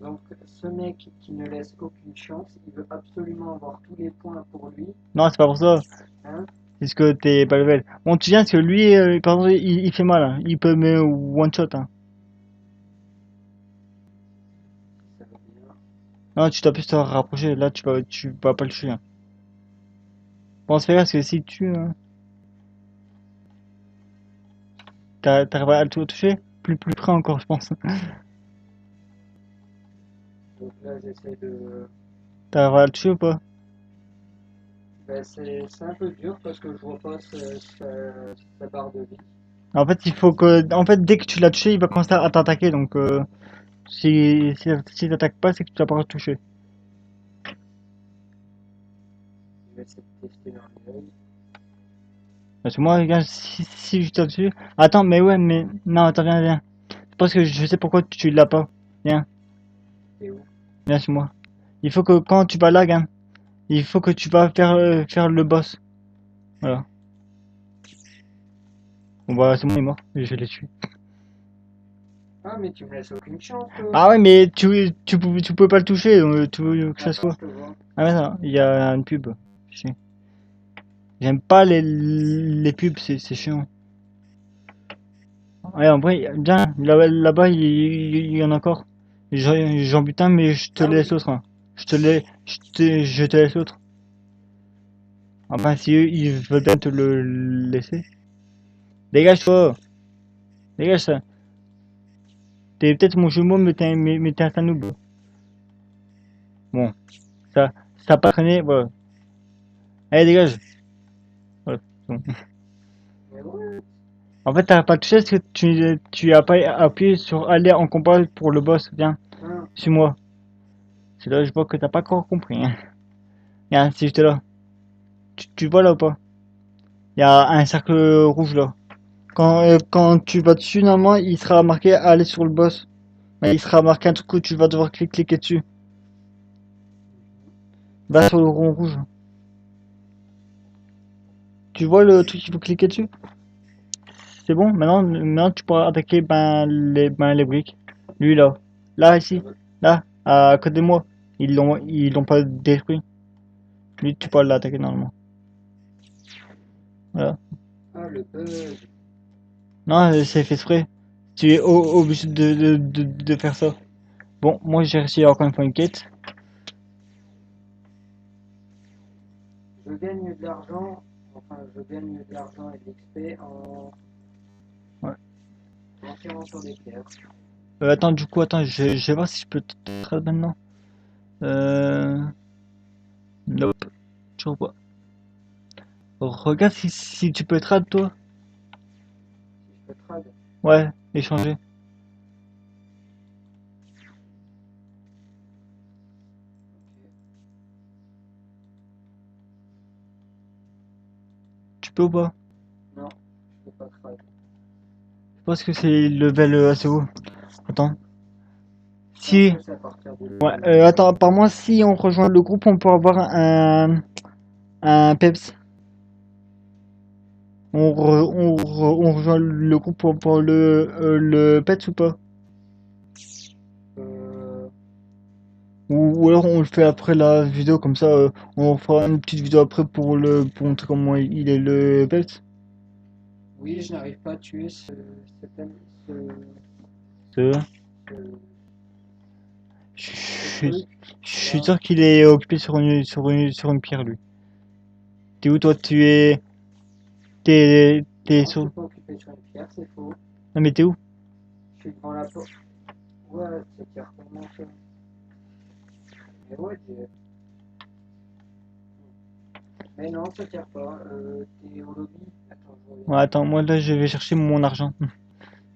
Donc, ce mec qui ne laisse aucune chance, il veut absolument avoir tous les points pour lui. Non, c'est pas pour ça. Hein? C'est ce que t'es pas level. Bon, tu viens parce que lui, par exemple, il fait mal, hein. Il peut me one shot, hein. Ça va bien. Non, tu dois plus te rapprocher. Là, tu vas pas le tuer, hein. Bon, c'est pas grave, parce que si tu, t'arrives à le toucher, plus près encore, je pense. Donc là, j'essaie de. T'arrives à le toucher ou pas? Ben, c'est un peu dur parce que je vois pas sa barre de vie. En fait, il faut que, en fait, dès que tu l'as touché, il va commencer à t'attaquer. Donc, si t'attaques pas, c'est que tu l'as pas touché. Je vais essayer de tester dans l'œil. Parce que moi, regarde, si je tire dessus. Attends, mais ouais, mais non, attends, viens. Parce que je sais pourquoi tu l'as pas. Viens, C'est où? viens sur moi. Il faut que quand tu vas lag, hein, il faut que tu vas faire le boss. Voilà. Bon bah c'est bon, il est mort. Je l'ai tué. Ah, mais tu me laisses aucune chance, toi. Ah ouais, mais tu pouvais pas le toucher. Tu veux que ça Attends, soit. je te vois. Ah mais non, il y a une pub. Chier. J'aime pas les pubs, c'est chiant. Ouais, en vrai, bien, là-bas, il y en a encore. J'en bute un, mais je te Ah laisse oui. l'autre, hein. Je te laisse l'autre. Enfin, si eux, ils veulent bien te le laisser. Dégage-toi! Dégage ça! T'es peut-être mon jumeau, mais t'es un noob. Bon, ça, ça a pas traîné, voilà. Allez, dégage! Voilà, c'est bon. Mais ouais. En fait, t'as pas touché parce que tu as pas appuyé sur aller en combat pour le boss. Viens, Hein. suis-moi. C'est là que je vois que t'as pas encore compris, hein. Viens, c'est juste là. Tu vois là ou pas? Il y a un cercle rouge là. Quand tu vas dessus, normalement, il sera marqué aller sur le boss. Mais il sera marqué un truc que tu vas devoir cliquer dessus. Va sur le rond rouge. Tu vois le truc qu'il faut cliquer dessus? C'est bon? Maintenant tu pourras attaquer ben, les briques. Lui là. Là, Ça ici. va. Là, à côté de moi. Ils l'ont pas détruit. Lui, tu pourras l'attaquer normalement. Voilà. Ah, le bug. Non, c'est fait exprès. Tu es obligé de faire ça. Bon, moi j'ai réussi encore une fois une quête. Je gagne de l'argent. Enfin, je gagne de l'argent et de l'XP Ouais. en tirant sur des pierres. Attends, du coup, attends, je vais voir si je peux te trade maintenant. Euh... Nope, toujours pas. Regarde si tu peux trade toi. Si je peux trad. Ouais, échanger. Tu peux ou pas? Non, je peux pas trad. Je pense que c'est level assez haut. Attends. Et Si. après, c'est à partir du Ouais, level. attends, apparemment, si on rejoint le groupe, on peut avoir un peps. On rejoint le groupe pour le peps ou pas? Euh, Ou alors on le fait après la vidéo, comme ça on fera une petite vidéo après pour montrer comment il est le pet. Oui, je n'arrive pas à tuer ce, Euh, ce, Je ce suis truc. je suis Là, sûr qu'il est occupé sur une pierre lui. T'es où toi? T'es non, je sur. suis pas occupé sur une pierre, c'est faux. Non mais t'es où? Je suis devant la porte. Ouais, c'est qui recommence. Mais ouais, mais non, ça tire pas. T'es au lobby. Attends, je reviens. Ouais, attends, moi là je vais chercher mon argent.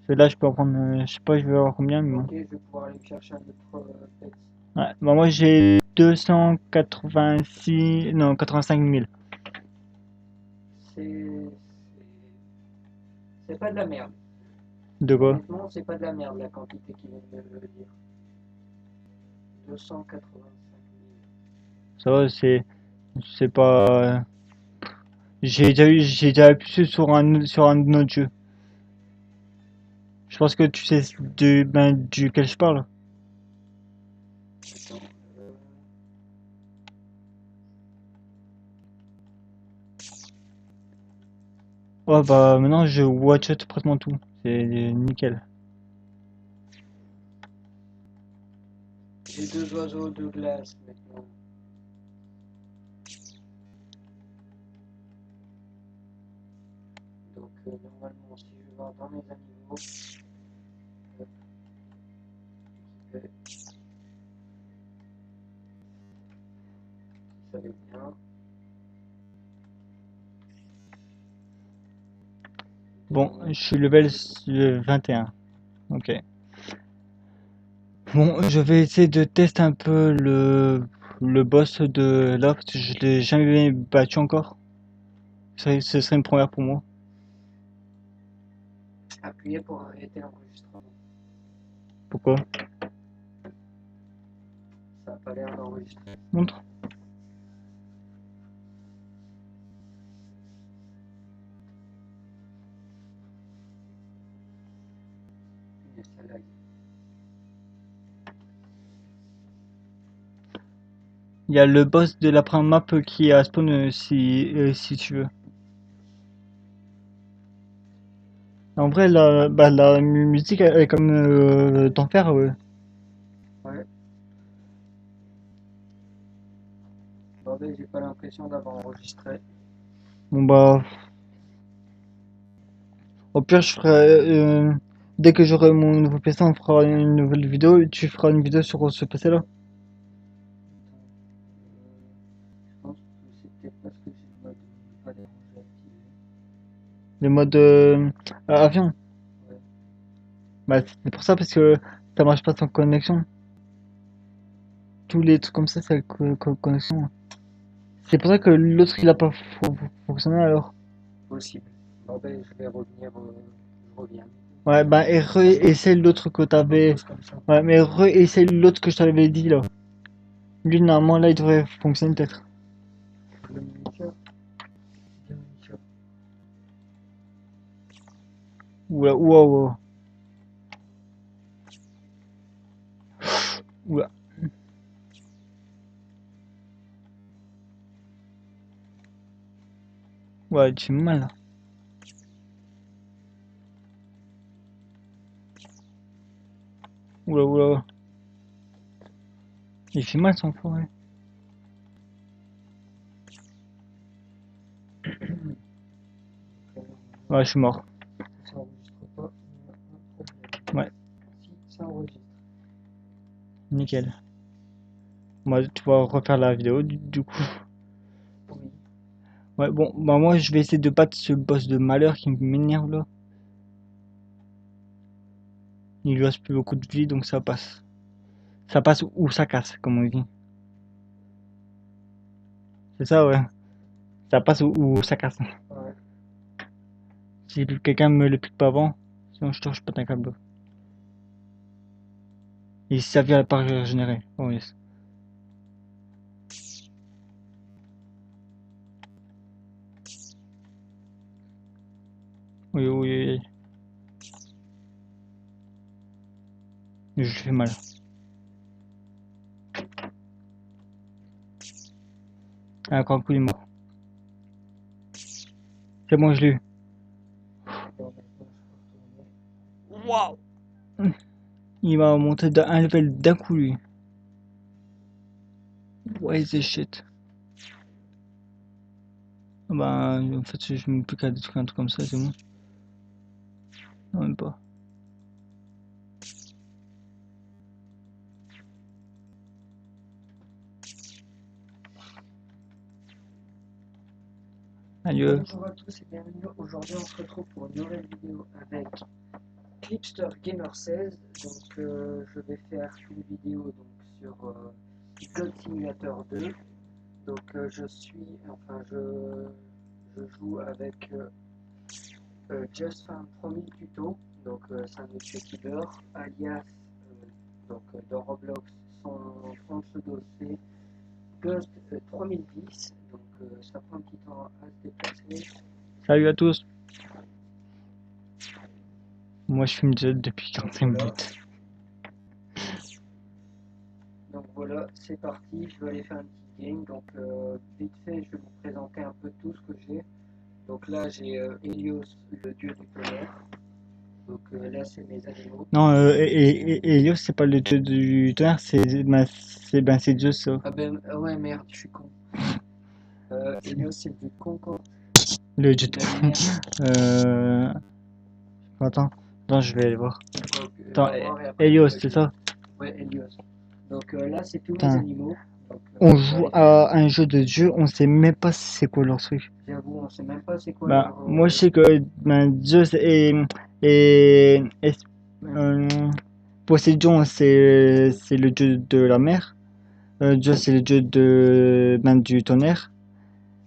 Là je peux en prendre, je sais pas, je vais avoir combien, mais bon. Ok, je vais pouvoir aller me chercher un autre pet. Ouais, bah moi j'ai 286, non 85 000. C'est. C'est pas de la merde. De quoi? Honnêtement, c'est pas de la merde la quantité qu'il vient de me dire. 285 000. Ça va, c'est pas. J'ai déjà appuyé sur un autre jeu. Je pense que tu sais duquel je parle. Attends. Ouais, bah maintenant je watch out pratiquement tout. C'est nickel. J'ai deux oiseaux de glace maintenant. Donc normalement, si je vais voir dans mes animaux, hop, si ça va bien. Bon, je suis level 21. Ok. Bon, je vais essayer de tester un peu le boss de là, parce que je l'ai jamais battu encore. Ce serait une première pour moi. Appuyez pour arrêter l'enregistrement. Pourquoi? Ça n'a pas l'air d'enregistrer. Montre. Mais ça lag. Il y a le boss de la première map qui est à spawn si tu veux. En vrai, la musique elle est comme d'enfer, ouais. Ouais, bon, ben, j'ai pas l'impression d'avoir enregistré. Bon bah, au pire, dès que j'aurai mon nouveau PC, on fera une nouvelle vidéo et tu feras une vidéo sur ce PC là. Je pense que c'est peut-être parce que j'ai le mode pas déranger activé. Le mode avion. Ouais. Bah, c'est pour ça parce que ça marche pas sans connexion. Tous les trucs comme ça, c'est la connexion. C'est pour ça que l'autre il a pas fonctionné alors. Possible. Bon, ben, je vais revenir. Je reviens. Ouais, bah, et essaye l'autre que Quelque t'avais. chose comme ça. Ouais, mais essaye l'autre que je t'avais dit là. Lui, normalement, là, il devrait fonctionner peut-être. Le moniteur. Le moniteur. Oula, oula, oula. Oula. Ouais, tu fais mal là. Oula, oula. Il fait mal son forêt. Ouais, je suis mort. Ça enregistre pas. Il y a un problème. Ouais, Si, ça enregistre. nickel. Moi, tu vas refaire la vidéo du coup. Oui. Ouais, bon, bah, moi, je vais essayer de battre ce boss de malheur qui m'énerve là. Il lui reste plus beaucoup de vie, donc ça passe. Ça passe ou ça casse, comme on dit. C'est ça, ouais. Ça passe ou ça casse. Ouais. Si quelqu'un me le pique pas avant, sinon je touche pas un câble. Et si ça vient par régénérer. Oh yes. Oui, oui, oui. Je fais mal. Ah, encore un coup, il est mort. C'est bon, je l'ai eu. Bon, maintenant, je peux retourner. Waouh! Il m'a monté d'un level d'un coup, lui. What is this shit? Ah bah, en fait, je me plus qu'à détruire un truc comme ça, c'est bon. Non, même pas. Adieu. Bonjour à tous et bienvenue. Aujourd'hui, on se retrouve pour une nouvelle vidéo avec Clipster Gamer 16. Donc, je vais faire une vidéo donc, sur God Simulator 2. Donc, je joue avec JustFan 3000 Tuto. Donc, c'est un youtuber alias dans Roblox. Son pseudo c'est Ghost 3010. Donc, ça prend un petit temps à se déplacer. Salut à tous. Moi, je fume déjà depuis 45 Voilà. minutes. Donc voilà, c'est parti, je vais aller faire un petit game. Donc vite fait, je vais vous présenter un peu tout ce que j'ai. Donc là, j'ai Helios, le dieu du tonnerre. Donc là, c'est mes animaux. Non, et Helios, c'est pas le dieu du tonnerre, c'est Zeus, ça. Ah ben ouais, merde, je suis con. Helios, c'est le dieu de Concorde, Le dieu de de... la lumière. Attends, attends, je vais aller voir. Donc, Attends, va voir et après tu Helios, vas c'est jouer. ça? Ouais, Helios. Donc là, c'est tous mes Putain, animaux. Donc on je vais joue aller faire. à un jeu de dieu, on sait même pas c'est quoi leur truc. J'avoue, on sait même pas c'est quoi Bah, leur. moi, je sais que ben, Zeus et euh, Poséidon, c'est le dieu de la mer. Zeus, c'est le dieu du tonnerre.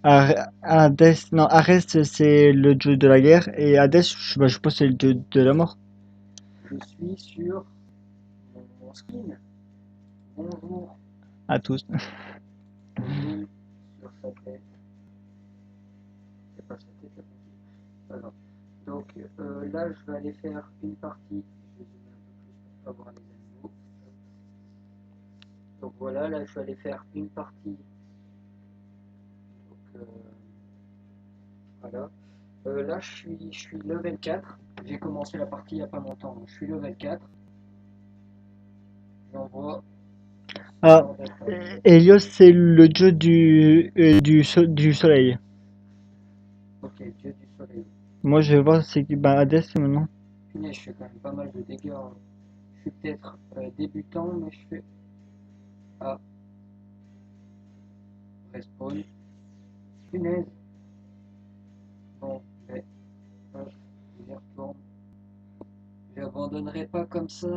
Hadès, non, Arès, c'est le dieu de la guerre. Et Hadès, je pense que c'est le dieu de la mort. Je suis sur mon skin. Bonjour. À tous. Zoom sur sa tête. C'est pas sa tête la petite. Voilà. Donc là, je vais aller faire une partie. Je vais zoomer un peu plus pour pas voir les animaux. Donc voilà, là, je vais aller faire une partie. Donc voilà. Là, je suis level 4. J'ai commencé la partie il n'y a pas longtemps. Donc, je suis level 4. J'envoie Ah, sort d'attaque. Hélios, c'est le dieu du soleil. Ok, dieu du soleil. Moi, je vais voir, c'est qui bah, Hadès maintenant. Punaise, je fais quand même pas mal de dégâts. Je suis peut-être débutant, mais je fais. Ah, respawn. Punaise. Bon, mais hop, j'y retourne. J'abandonnerai pas comme ça.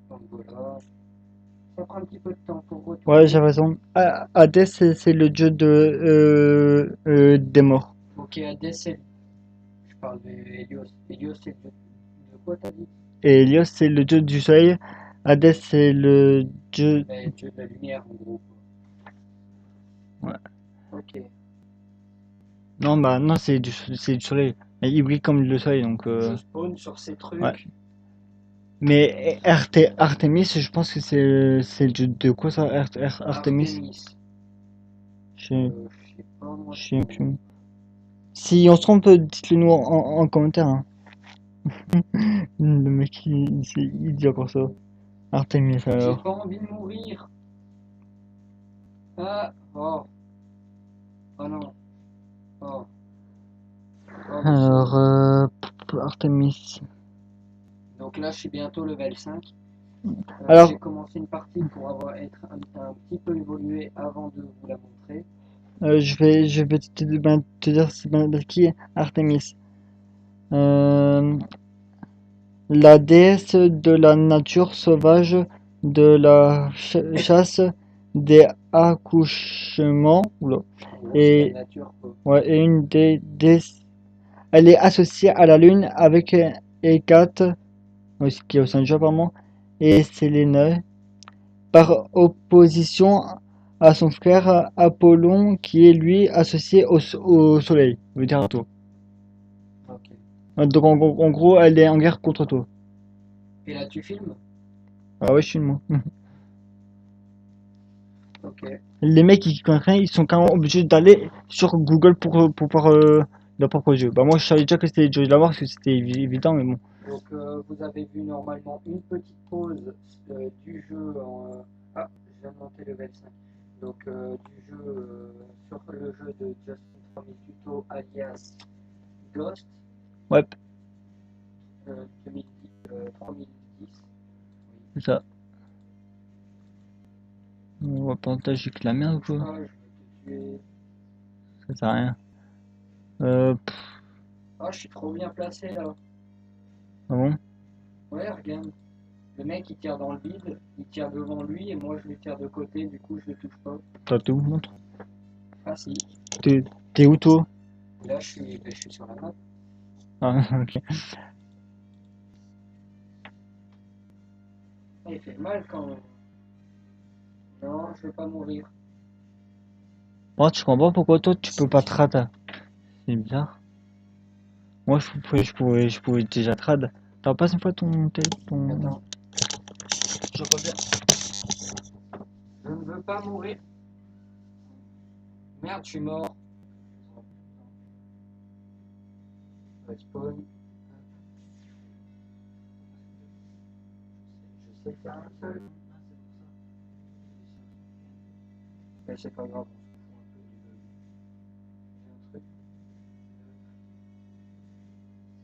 Donc voilà. Ça prend un petit peu de temps pour Ouais, j'ai retourner. raison. Hadès, c'est le dieu des morts. Ok, Hades, je parle de Helios. Helios, c'est de quoi t'as dit? Et Hélios, c'est le dieu du soleil. Hadès, c'est le dieu. Ben, dieu de la lumière, en gros. Ouais. Ok. Non, bah, non, c'est du soleil. Mais il brille comme le soleil, donc. Je spawn sur ces Ouais. trucs. Mais Artemis, je pense que c'est le dieu de quoi ça, Artemis? Artemis. Je sais Je sais pas, moi, je sais trop. plus. Si on se trompe, dites-le nous en commentaire, hein. Le mec, il dit encore ça. Artemis, J'ai alors. pas envie de mourir. Ah, oh. Oh non. Oh. Oh, mais c'est Alors, bon. Artemis. Donc là, je suis bientôt level 5. J'ai Alors, commencé une partie pour être un petit peu évolué avant de vous la montrer. je vais te dire c'est qui est Artemis. Euh, la déesse de la nature sauvage, de la chasse, des accouchements, oula, En gros, c'est la et, nature, quoi. ouais, et elle est associée à la lune avec Hécate, qui est au sein du jeu apparemment, et Sélénée, par opposition à son frère Apollon, qui est lui associé au soleil, veut dire à toi. Ok. Donc en gros, elle est en guerre contre toi. Et là, tu filmes? Ah ouais, je suis moi. Ok. Les mecs qui connaissent rien, ils sont quand même obligés d'aller sur Google pour voir leur propre jeu. Bah moi je savais déjà que c'était les jeux de la mort parce que c'était évident, mais bon. Donc vous avez vu normalement une petite pause du jeu en... Ah, je viens de monter level 5. Donc du jeu sur le jeu de Justin 3000 Tuto alias Ghost Ouais, 2010, 3010. c'est ça. On va partager que la merde ou quoi? Ah, je vais te tuer. Ça sert à rien. Pff, Ah, je suis trop bien placé là. ah bon? Ouais, regarde. Le mec il tire dans le vide, il tire devant lui et moi je lui tire de côté, du coup je le touche pas. Toi t'es où? Montre. Ah si, T'es où toi? là je suis sur la map. Ah ok. Ah, il fait mal quand même. Non, je veux pas mourir. Moi je comprends pas pourquoi toi tu peux pas trad. C'est bizarre. Moi je pouvais déjà trad. T'as pas une fois ton... Attends, Je reviens. je ne veux pas mourir. Merde, je suis mort. Respawn. Je sais faire un seul. Mais c'est pas grave, on s'en fout un peu du.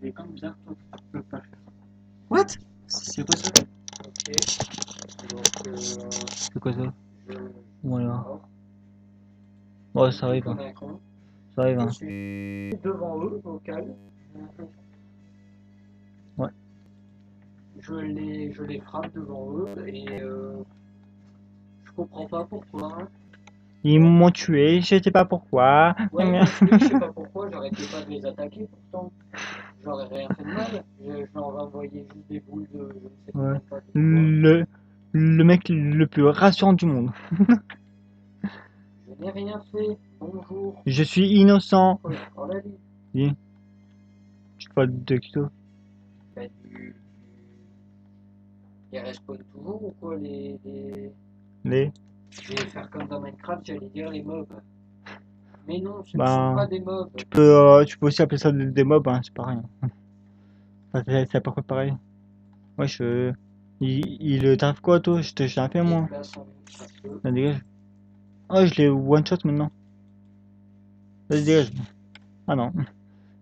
C'est comme bizarre toi tu peux pas faire. What? C'est quoi ça? Ok, donc C'est quoi ça? je suis Voilà. mort. Bon ça Je suis arrive, comme hein. un con. Ça arrive, Je hein. suis devant eux, au calme. Ouais. Je les frappe devant eux et je comprends pas pourquoi, hein. Ils m'ont tué, je sais pas pourquoi. Ouais, ils m'ont tué, je sais pas pourquoi, j'arrêtais pas de les attaquer pourtant. J'aurais rien fait de mal. Je leur envoyais juste des boules de je ne sais Ouais. même pas de quoi. Le mec le plus rassurant du monde. Je n'ai rien fait. Bonjour. Je suis innocent. Oh, il y a encore la vie. Dis, tu te parles de qui toi? Bah, ils respawnent toujours ou quoi Les. Je vais faire comme dans Minecraft, j'allais dire les mobs. Mais non, ce ne sont pas Bah, des mobs. tu peux aussi appeler ça des mobs, hein, c'est pareil. Enfin, c'est à peu près pareil. Ouais, t'arrive quoi toi? Je t'ai un fait moi. Déplace en un peu. Là, dégage. Oh, je l'ai one shot maintenant. Vas-y, dégage. Ah non,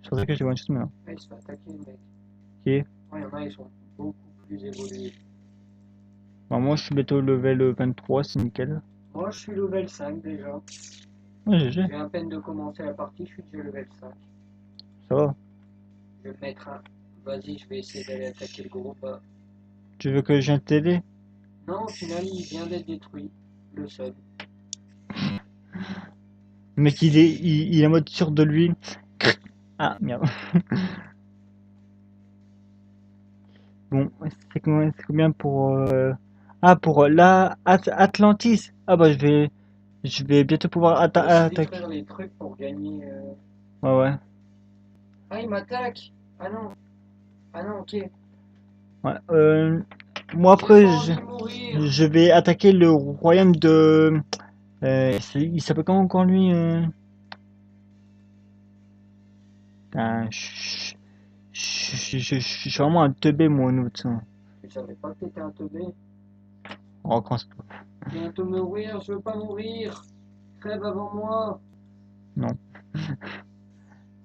je pensais que je l'ai one shot maintenant. Ah, il se fait attaquer le mec. Ok. Ouais, il y en a, ils sont beaucoup plus évolués. Bah, moi je suis bientôt level 23, c'est nickel. Moi, je suis level 5 déjà. Ouais, GG, Je viens à peine de commencer la partie, je suis déjà level 5. ça va. Je vais me mettre un. Vas-y, je vais essayer d'aller attaquer le gros bas. Tu veux que je vienne t'aider? Non, au final, il vient d'être détruit. Le seul. Le mec il est en mode sûr de lui. Ah merde. Bon, c'est combien pour ah pour la Atlantis. Ah bah je vais bientôt pouvoir Faut aussi attaquer. détruire les trucs pour gagner. Ouais ouais. Ah, il m'attaque! Ah non! Ah non, ok. Ouais. Moi J'ai après pas envie de mourir! je vais attaquer le royaume de il s'appelle comment encore lui Putain, je suis vraiment un teubé moi nous de ça. Je savais pas que t'étais un teubé. Oh, comment ça peut- Bientôt mourir, je veux pas mourir! Crève avant moi! Non.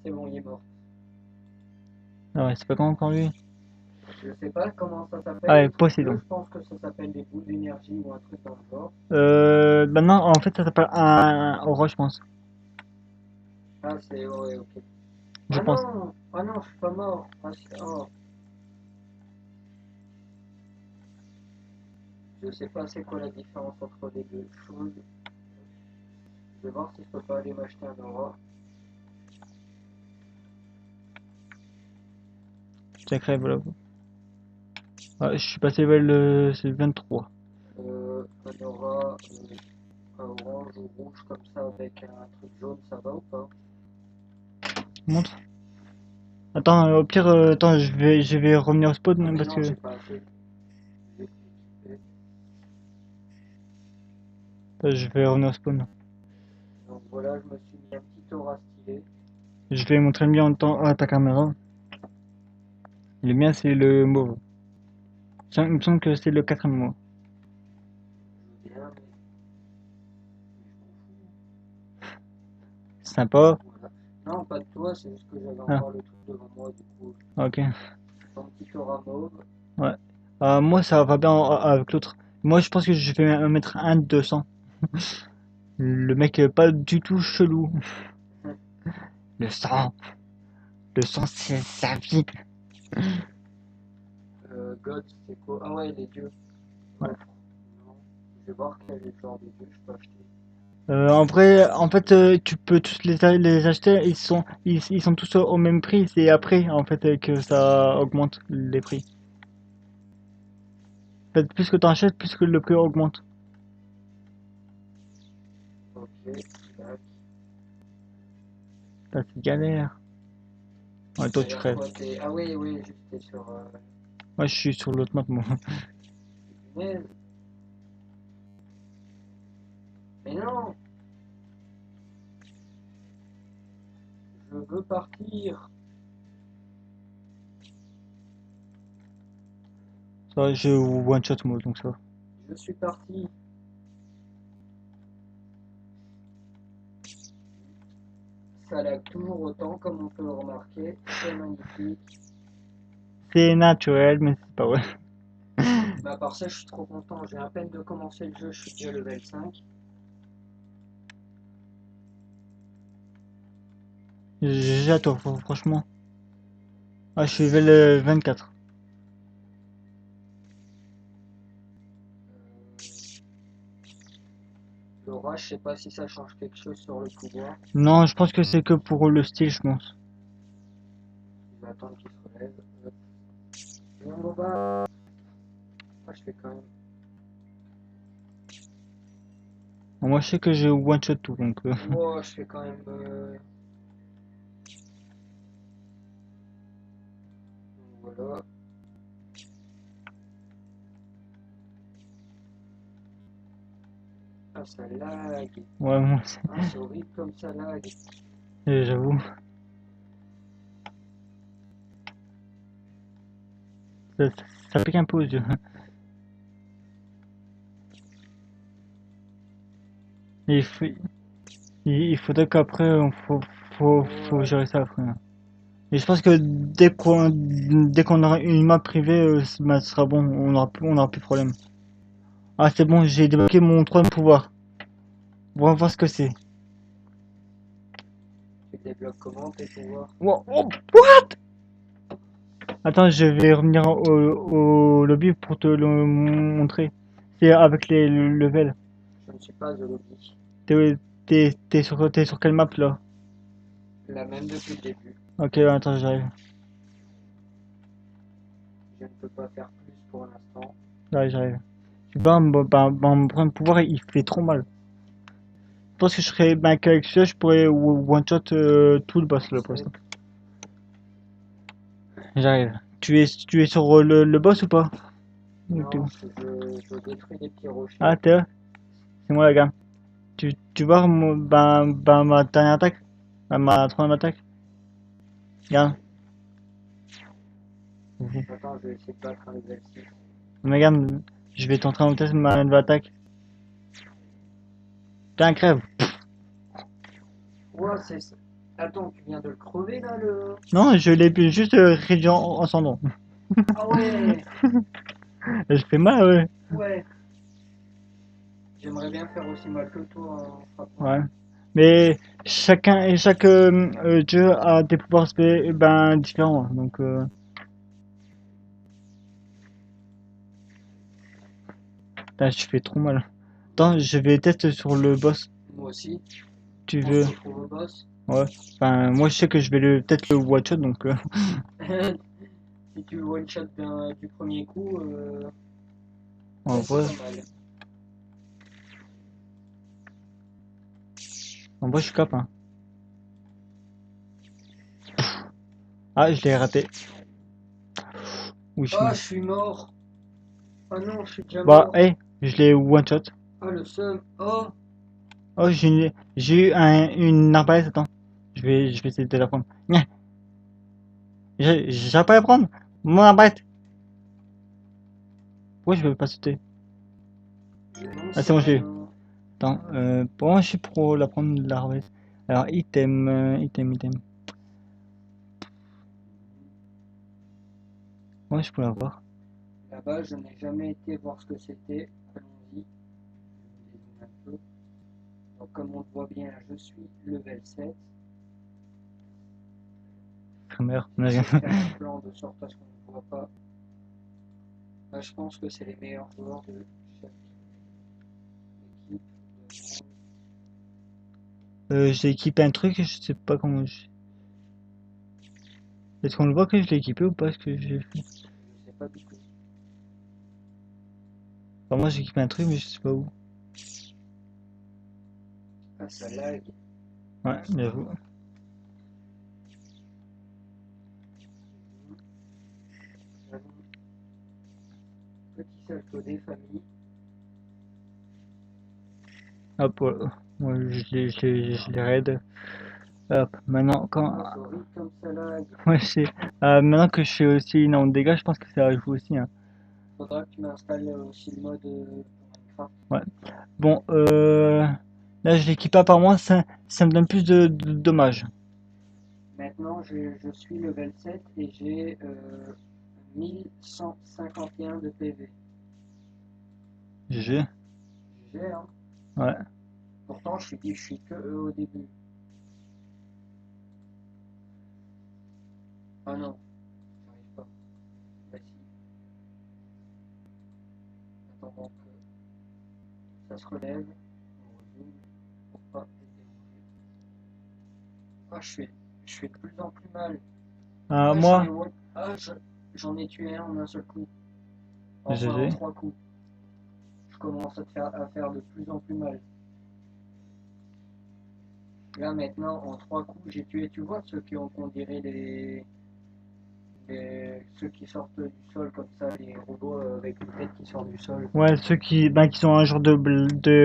C'est bon, il est mort. Ah ouais, c'est pas comment encore lui. Je sais pas comment ça Ah s'appelle ouais, le truc bleu, Poséidon. je pense que ça s'appelle des boules d'énergie ou un truc dans le genre. Bah non, en fait ça s'appelle un aura je pense. Ah, c'est. Ouais, ok. Je Ah pense. non! Ah non, je suis pas mort! Ah, oh. Je sais pas c'est quoi la différence entre les deux choses. Je vais voir si je peux pas aller m'acheter un aura. Sacré, voilà. Ouais, je suis passé level c'est 23. Un aura, un orange ou rouge comme ça avec un truc jaune, ça va ou pas? Montre. Attends, au pire, attends, je vais revenir au spawn Ah mais parce non, que. j'ai pas assez. J'ai cliqué. Je vais revenir au spawn. Donc voilà, je me suis mis un petit aura stylé. Je vais montrer le mien en temps à ta caméra. Le mien, c'est le mauve. Il me semble que c'est le quatrième mot. Je veux bien, mais Sympa. voilà. Non, pas de toi, c'est juste que j'avais Ah, encore le truc devant moi, du coup. ok. Un petit aura mauve. Ouais. Moi, ça va bien avec l'autre. Moi, je pense que je vais mettre un de 200. Le mec, pas du tout chelou. Le sang. Le sang, c'est sa vie. God, c'est quoi? Ah ouais, les dieux. Ouais. Offre. Non. Je vais voir quel est le genre de dieu je peux acheter. En vrai, en fait, tu peux tous les acheter. Ils sont tous au même prix. C'est après, en fait, que ça augmente les prix. En fait, plus que tu achètes, plus que le prix augmente. Ok, tac. Ça, c'est galère. Ouais, toi, tu D'ailleurs, crèves. toi, t'es. Ah oui, oui, juste t'es sur. Moi, je suis sur l'autre map, moi. Punaise. Mais non, je veux partir. Ça va, j'ai one shot, moi, donc ça va. Je suis parti. Ça lag toujours autant, comme on peut le remarquer. C'est magnifique. C'est naturel, mais c'est pas vrai. Mais à part ça, je suis trop content. J'ai à peine de commencer le jeu, je suis déjà level 5. GG à toi, franchement. Ah, je suis level 24. L'aura, je sais pas si ça change quelque chose sur le pouvoir. Non, je pense que c'est que pour le style, je pense. Je vais attendre qu'il se relève. Viens, Boba. Ah, je fais quand même. Moi, je sais que j'ai one shot tout, donc. Wow, je fais quand même. Voilà. Ah, ça lag. Ouais, moi, Ah, c'est horrible comme ça lag. j'avoue. Ça, ça pique un peu aux yeux. Et il faudrait qu'après, faut Ouais. gérer ça après. Et je pense que dès qu'on aura une map privée, bah, ce sera bon, on aura plus de problème. Ah, c'est bon, j'ai débloqué mon troisième pouvoir. On va voir ce que c'est. Tu débloques comment tes pouvoirs? Wow, oh, attends, je vais revenir au lobby pour te le montrer. C'est avec les levels. Je ne suis pas au lobby. T'es sur quelle map là? La même depuis le début. Ok, attends, j'arrive. Je ne peux pas faire plus pour l'instant. J'arrive. Mon premier pouvoir, il fait trop mal. Je pense que je serais, ben, qu'avec celui-là, je pourrais one-shot tout le boss là pour C'est- l'instant. J'arrive. Tu es sur le boss ou pas? Ou t'es Non, où? je détruis des petits Ah, rochers. t'es là? C'est moi la gamme. Tu vois ma dernière attaque? Ma troisième attaque? Regarde. Vas-y. Attends, je vais essayer de battre un level 6. Regarde, je vais t'entrer en test ma nouvelle attaque. Putain, crève. Ouah, c'est. Attends, tu viens de le crever là le. Non, je l'ai juste réduit en son nom. Ah ouais! Je fais mal, ouais. Ouais! J'aimerais bien faire aussi mal que toi en frappant. Ouais. Mais chaque jeu a des pouvoirs ben, différents. Donc, là, je fais trop mal. Attends, je vais tester sur le boss. Moi aussi. Tu On se veux? retrouve au boss. Ouais. Enfin, moi, je sais que je vais peut-être le one shot, donc. Si tu one shot du premier coup, En ouais, c'est vrai, pas mal. je suis capable. Hein. Ah, je l'ai raté. Oui, je suis Oh, mort. je suis mort! Oh non, je suis déjà Bah, mort! hey, je l'ai one shot. Ah, le seum. Oh, Oh, j'ai eu une arbalète, attends. Je vais essayer de la prendre. Nya, j'arrive pas à la prendre. Mon arbalète. Pourquoi je peux pas sauter? j'en Ah, sais c'est bon, je l'ai eu. rien. Attends, pourquoi je suis pour la prendre l'arbalète? Alors, item. Moi, je peux l'avoir. Là-bas, je n'ai jamais été voir ce que c'était. Allons-y. Je vais dézoomer un peu. Donc, comme on le voit bien, je suis level 7. Merde. J'essaie de faire un plan de sorte à ce qu'on ne voit pas. Là, je pense que c'est les meilleurs joueurs de chaque équipe de monde. J'ai équipé un truc, je sais pas comment Est-ce qu'on le voit que je l'ai équipé ou pas? Est-ce que j'ai fait? Je sais pas du tout. Enfin, moi j'ai équipé un truc mais je sais pas où. Ah, ça lag. Ouais, j'avoue. Petit salto des familles. Hop, voilà. Moi je les raid. Hop, maintenant quand. Oh, c'est horrible comme ça lag. Ouais, maintenant que je fais aussi une de dégâts, je pense que ça joue aussi, hein. Faudra que tu m'installes aussi le mode Minecraft. Ouais. Bon, là je l'équipe pas par moi, ça me donne plus de dommages. Maintenant, je suis level 7 et j'ai 1151 de PV. GG. J'ai, hein. Ouais. Pourtant, je suis que au début. Ah non, j'arrive pas. Bah si, attendant que ça se relève, on rezoome pour pas être dérangé. Ah, je fais de plus en plus mal. Ah, Moi, j'en ai tué un en un seul coup. Enfin, en GG. 3 coups. Je commence à faire de plus en plus mal. Là maintenant, en 3 coups, j'ai tué, tu vois, ceux qui ont, on dirait ceux qui sortent du sol comme ça, les robots avec une tête qui sort du sol. Ouais, ceux qui sont un genre de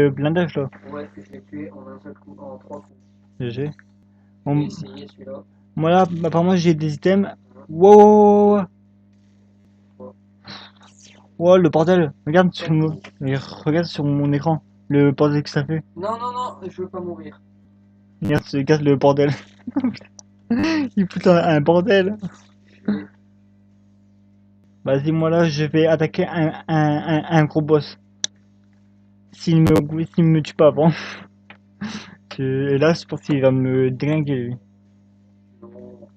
blindage là. Ouais, je l'ai tué en un seul coup, en 3 coups. GG. Je vais Bon, essayer celui-là. moi là, apparemment j'ai des items. Hein, Wow! quoi. Wow, le bordel! Regarde sur 4 mon, coups. regarde sur mon écran. Le bordel que ça fait. Non, non, non, je veux pas mourir. Regarde le bordel. Il fout un bordel. Je vais. Vas-y, moi là, je vais attaquer un gros boss. S'il me tue pas avant. Et là, je pense qu'il va me déglinguer lui. Non,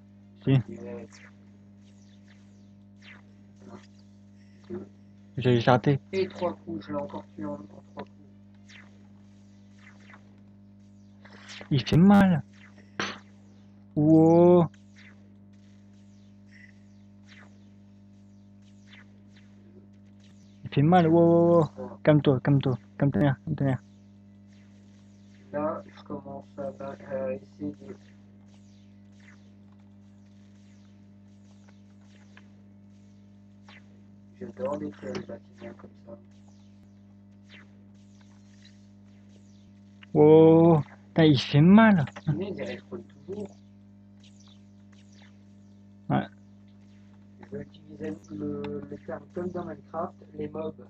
Si, il est 1, 2 j'ai raté. et 3 coups. Je l'ai encore tué en 3 coups. Il fait mal. Wow. Il fait mal. Wow, wow, wow. Voilà. Calme-toi, calme-toi. Calme ta mère, calme ta mère. Là, je commence à essayer de. J'adore détruire les bâtiments comme ça. Wow. Putain, il fait mal. Punaise, ils respawnent toujours. Ouais. Je vais utiliser le terme comme dans Minecraft, les mobs.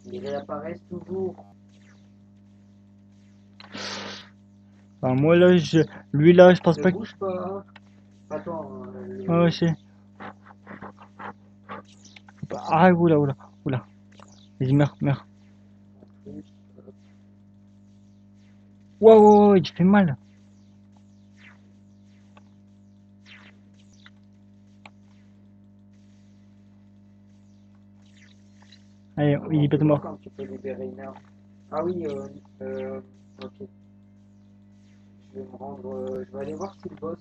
Ils réapparaissent toujours. Enfin, moi là, lui là, je pense Ne pas que. bouge pas, hein. Attends, Ouais, ouais, je sais. Ah, oula, oula, oula. Vas-y, meurs, meurs. en plus, Wow, wow, wow, il fait mal. Allez, il comment est pas tu vois mort. quand tu peux libérer une arme? Ah oui, ok. Je vais me rendre. Je vais aller voir si le boss,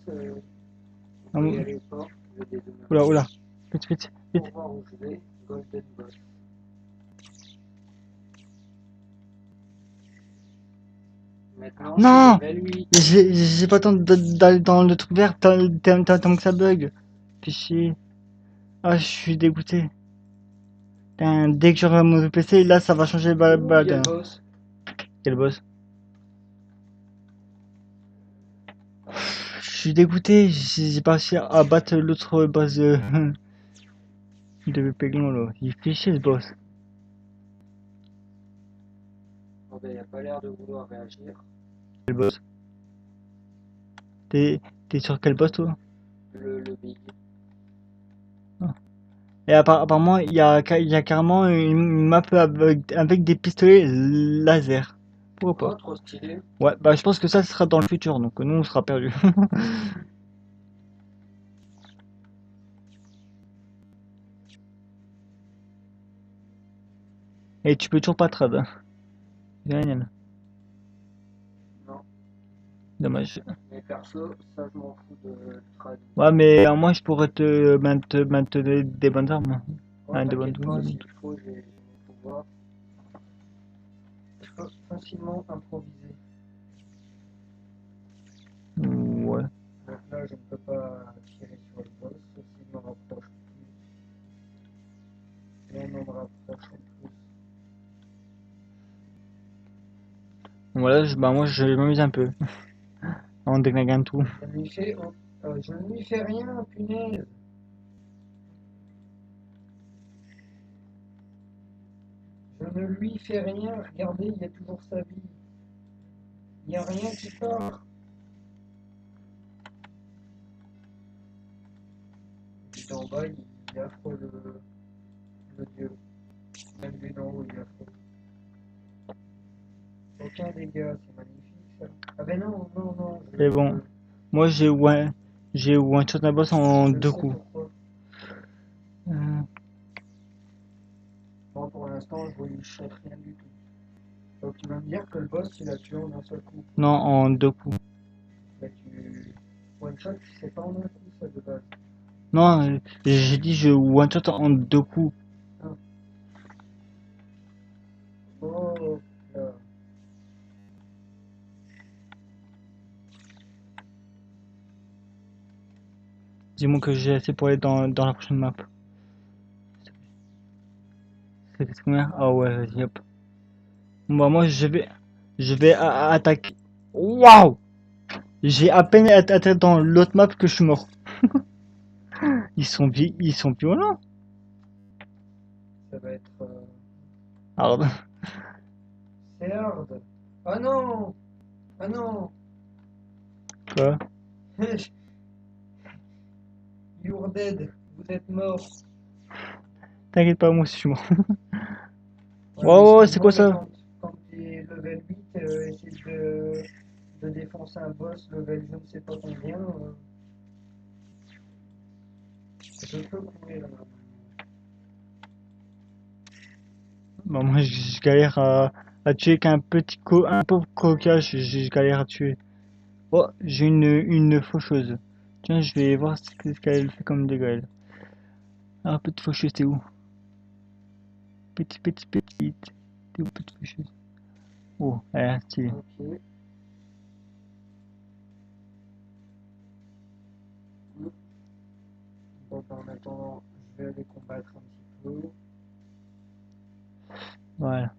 on peut y Hum, aller ou pas. Je vais dézoomer un Oula, peu oula. Vite, vite, pour vite. voir où je vais. Golden Boss. Maintenant, je suis Non! level 8. J'ai pas le temps d'aller dans le truc vert tant que ça bug. Fais chier. Ah, je suis dégoûté. Putain, dès que j'aurai mon PC, là, ça va changer le Ouh, il y a balade. le boss. Quel boss. Je suis dégoûté, j'ai pas réussi à battre l'autre boss de Péglon, là. Il fait chier, ce boss. Oh, ben, il a pas l'air de vouloir réagir. Quel boss. T'es sur quel boss, toi? Le big. Et apparemment, il y a carrément une map avec des pistolets laser. Pourquoi Oh, pas? trop stylé. Ouais, bah je pense que ça sera dans le futur, donc nous on sera perdus. Et tu peux toujours pas trad, hein. Génial. Non, Dommage. mais perso, ça je m'en fous de trad. Ouais, mais moi je pourrais te donner des bonnes armes. Oh, Hein, des bonnes. t'inquiète pas, s'il faut, j'ai mes pouvoirs. Je peux facilement improviser. Ouais. Donc là, je ne peux pas tirer sur le boss, s'il me rapproche plus. Et on me rapproche en plus. Voilà, bah moi je m'amuse un peu. En déglinguant tout. Je ne lui fais rien, punaise. Je ne lui fais rien, regardez, il y a toujours sa vie. Il n'y a rien qui part. Lui d'en bas, il est affreux le dieu. Même lui d'en haut, il est affreux. Aucun dégât, c'est magnifique ça. Ah ben non, non, non, Et bon, moi j'ai one shot un boss en je deux sais coups. pourquoi. Euh, Moi pour l'instant, je ne cherche rien du tout. Donc tu vas me dire que le boss, tu l'as tué en un seul coup. non, en deux coups. Bah tu... One shot, c'est pas en un coup ça de base. Non, j'ai dit je one shot en deux coups. Ah. Oh là. Dis-moi que j'ai assez pour aller dans la prochaine map. C'est combien? Ah ouais, vas-y hop. Bon, bah moi je vais attaquer. Waouh! J'ai à peine atterri dans l'autre map que je suis mort. Ils sont violents. Ça va être... Hard. C'est hard. Ah non. Ah non. Quoi? You're dead. Vous êtes mort. T'inquiète pas, moi aussi je suis mort. Ouais, Wow, ouais, c'est quoi excuse-moi, mais ça? quand t'es level 8, essayer de défoncer un boss level je ne sais pas combien, je peux courir là. Bah moi je galère à tuer qu'un un pauvre coquin, je galère à tuer. Oh, j'ai une faucheuse. Tiens, je vais voir ce qu'elle fait comme dégâts elle. Ah, petite faucheuse, t'es où? Petite. T'es où, petite faucheuse? Oh, elle est stylée. Ok. Bon, bah, en attendant, je vais aller combattre un petit peu. Voilà.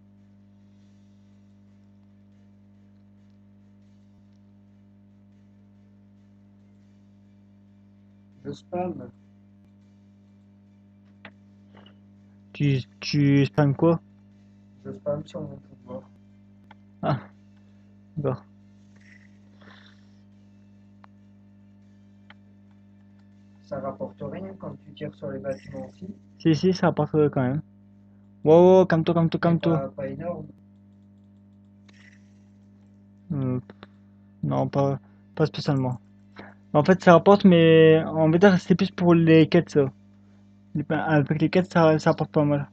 Je spam. Tu spams quoi? Je spam sur mon pouvoir. Ah, d'accord. Ça rapporte rien quand tu tires sur les bâtiments aussi, Si, ça apporte quand même. Wow, wow, calme-toi, mais calme-toi. pas énorme. Euh, non, pas spécialement. En fait, ça rapporte, mais on va dire que c'est plus pour les quêtes, ça. Avec les quêtes, ça apporte pas mal.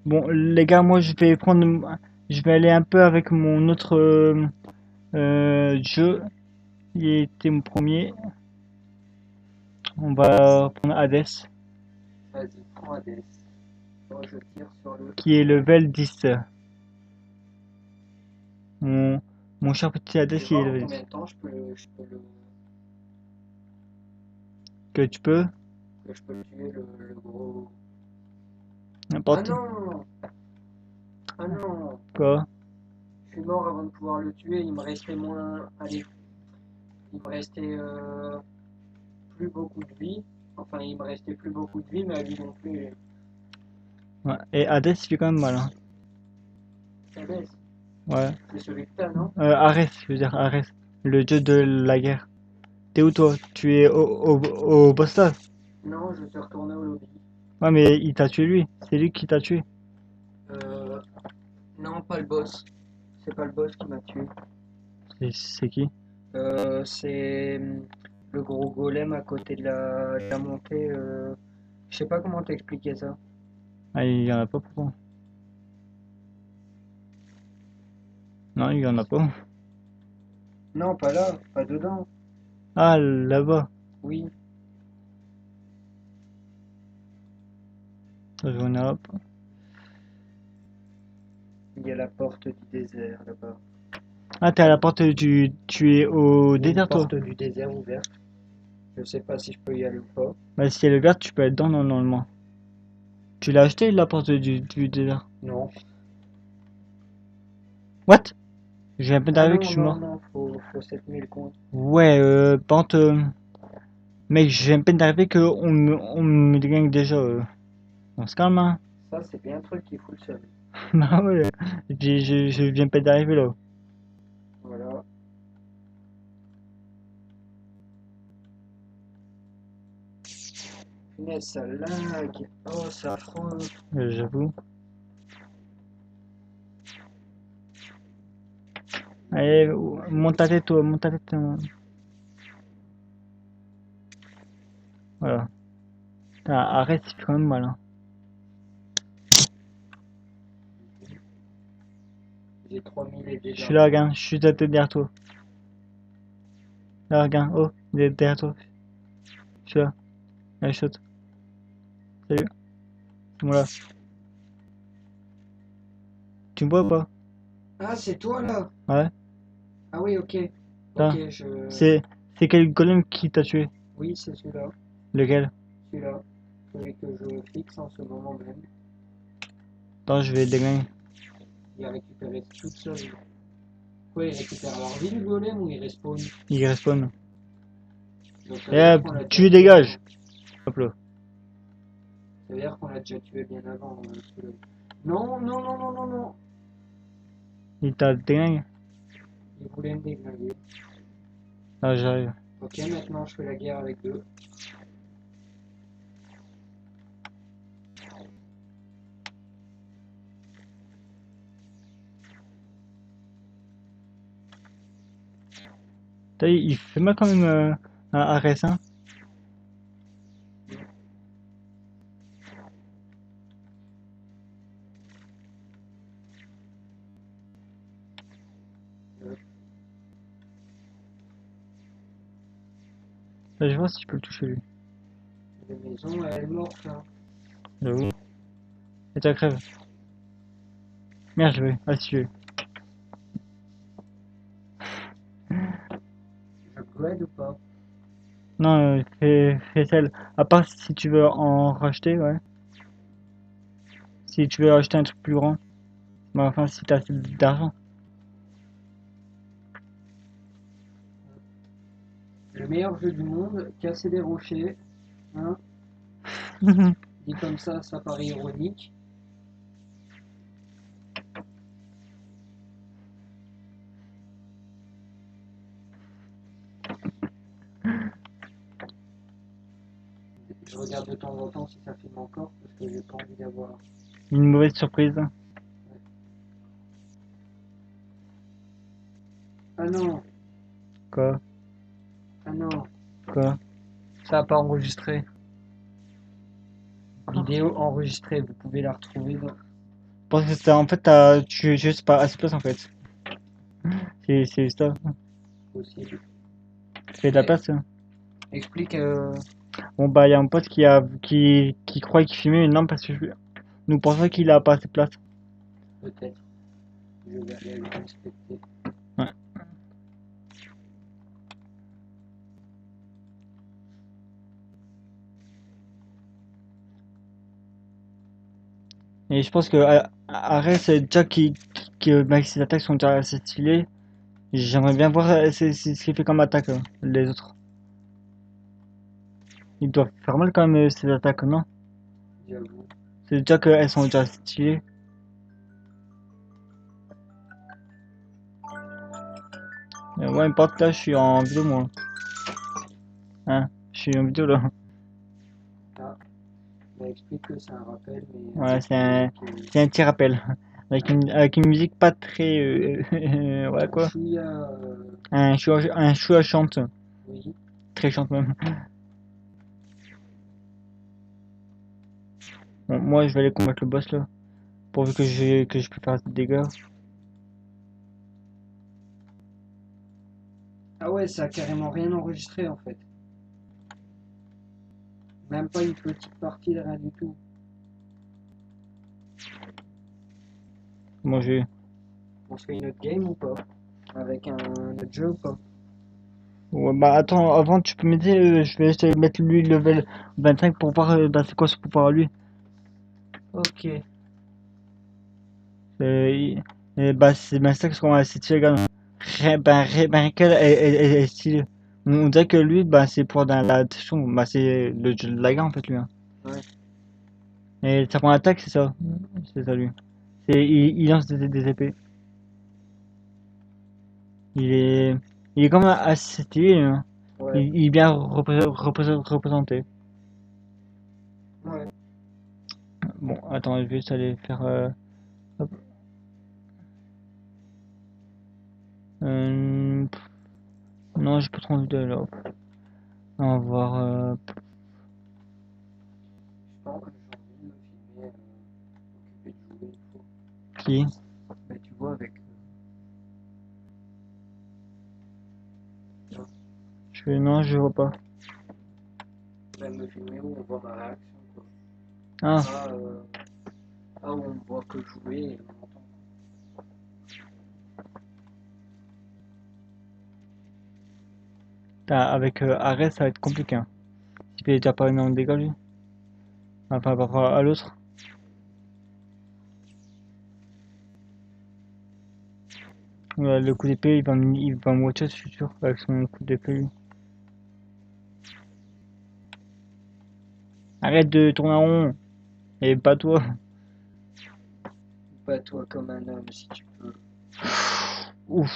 Bon, les gars, moi, je vais aller un peu avec mon autre jeu. Il était mon premier. On va prendre Hades, Vas-y, prends Hades. Moi, je tire sur le qui est gros. level 10. Mon, mon cher petit Hades Et qui est voir en level combien 10. de temps je peux le... Que tu peux? que je peux le tuer, le gros. Ah N'importe non! Ah non! quoi. Je suis mort avant de pouvoir le tuer, il me restait moins. Allez, il me restait plus beaucoup de vie. Enfin, il me restait plus beaucoup de vie, mais à lui non plus. Ouais. Et Hades, il fait quand même mal, hein. Ça baisse. Ouais. C'est celui que t'as, non? Arès, je veux dire, Arès. Le dieu de la guerre. T'es où toi? Tu es au boss là? Non, je suis retourné au lobby. Ouais, mais il t'a tué lui. C'est lui qui t'a tué. Euh, non, pas le boss. C'est pas le boss qui m'a tué. C'est qui? C'est le gros golem à côté de la montée. Je sais pas comment t'expliquer ça. Ah, il y en a pas pourtant. Non, il y en a pas. Non, pas là, pas dedans. Ah, là-bas. Oui, Ça, je vois une Europe. il y a la porte du désert là-bas. Ah, t'es à la porte du. Tu es au Il y a une désert, toi. porte du désert ouverte. Je sais pas si je peux y aller ou pas. Bah, si elle est ouverte, tu peux être dedans normalement. Tu l'as acheté, la porte du désert? Non. What? J'ai un peu Ah d'arriver que je non, suis non, mort. non, faut 7000 comptes. Ouais, par contre, mec, j'ai à peine d'arriver que on me dégagne déjà. On se calme, hein. Ça, c'est bien un truc qui fout le seum. Bah ouais, je viens pas d'arriver là. Voilà. Mais ça lag. Oh, c'est affreux. J'avoue. Allez, monte ta tête, toi, monte ta tête. Voilà. Putain, arrête, c'est quand même mal, hein. J'ai 3000 et Je déjà. suis là, regarde, je suis à tête derrière toi. Là, regarde, oh, derrière toi. Je suis là. Allez, saute. Salut, c'est moi là. Tu me vois ou pas? Ah, c'est toi là? Ouais, Ah oui, ok. Ok, là. C'est quel golem qui t'a tué? Oui, c'est celui-là. Lequel? Celui-là. Celui que je fixe en ce moment même. Attends, je vais déglinguer. Il a récupéré toute sa vie. Quoi, il récupère leur vie, le golem, ou il respawn? Il respawn. Donc ça veut Eh, dire qu'on l'a déjà tu tué dégages. avant. Hop là. Ça veut dire qu'on l'a déjà tué bien avant. Celui-là. Non, non, non, non, non, non. Il t'a déglingué. Il voulait me déglinguer. Ah, j'arrive. Ok, maintenant je fais la guerre avec eux. Il fait mal quand même un Arès, hein. Là, je vais voir si je peux le toucher lui. La maison, elle est morte là. J'avoue. Et t'as crève. Merde, je vais. Ah, si je vais. Je grade ou pas? Non, fais celle. À part si tu veux en racheter, ouais. Si tu veux acheter un truc plus grand. Mais enfin, si t'as assez d'argent. Le meilleur jeu du monde, casser des rochers. Hein? Dit comme ça paraît ironique. Je regarde de temps en temps si ça filme encore parce que j'ai pas envie d'avoir. Une mauvaise surprise. Ah non, Quoi? ah non, Quoi? ça a pas enregistré. Vidéo enregistrée, vous pouvez la retrouver dans Parce que en fait, tu es juste pas assez de place en fait. C'est ça. possible. Fais de la place, hein. Explique. Bon, bah, il y a un pote qui croit qu'il filmait une lampe parce que nous pensons qu'il a pas assez de place. Peut-être. Je vais aller le respecter. Ouais. Et je pense que Ares, déjà bah, ses attaques sont déjà assez stylées. J'aimerais bien voir ce qu'il fait comme attaque, les autres. Ils doivent faire mal quand même, ces attaques, non? J'avoue. C'est déjà qu'elles sont déjà stylées. Ouais, par contre, là, je suis en vidéo, moi. Hein? Je suis en vidéo, là. Ah, bah, explique que c'est un rappel, mais Ouais, avec musique, c'est un petit rappel. Avec une musique pas très... ouais, quoi. chouïa, Un chou à chante. oui. Très chante, même. Bon, moi, je vais aller combattre le boss, là. Pourvu que je peux faire des dégâts. Ah ouais, ça a carrément rien enregistré en fait. Même pas une petite partie de rien du tout. Moi, je vais... On se fait une autre game ou pas? Avec un autre jeu ou pas? Ouais, bah, attends, avant, tu peux m'aider, je vais essayer de mettre lui level 25 pour voir, bah, c'est quoi ce pouvoir à lui. Ok. Bah, c'est ma stack, parce qu'on va stylé également. Ben, Raquel est stylé. On dirait que lui, bah, c'est pour dans la destruction, bah, c'est le jeu de la guerre, en fait, lui, hein. Ouais. Et ça prend l'attaque, c'est ça. C'est ça, lui. Il lance des épées. Il est, il est quand même assez stylé, lui, hein. Ouais. Il est bien représenté. Ouais. Bon, attends, je vais juste aller faire, hop. Pff, non, j'ai pas trop envie de là. On va voir, Je pense que j'ai envie de me filmer occupé de jouer une fois. qui. Bah, tu vois avec. Tiens, Non, je vois pas. bah, me filmer où on voit ma réaction quoi. Ah, Pas, pas où on me voit que jouer et on entend. avec Ares, ça va être compliqué, hein. Il fait déjà pas énormément de dégâts, lui. Enfin, par rapport à l'autre. Ouais, le coup d'épée, il va me watcher, je suis sûr, avec son coup d'épée, lui. Arrête de tourner en rond. Et pas toi. Bats-toi comme un homme si tu peux. Ouf.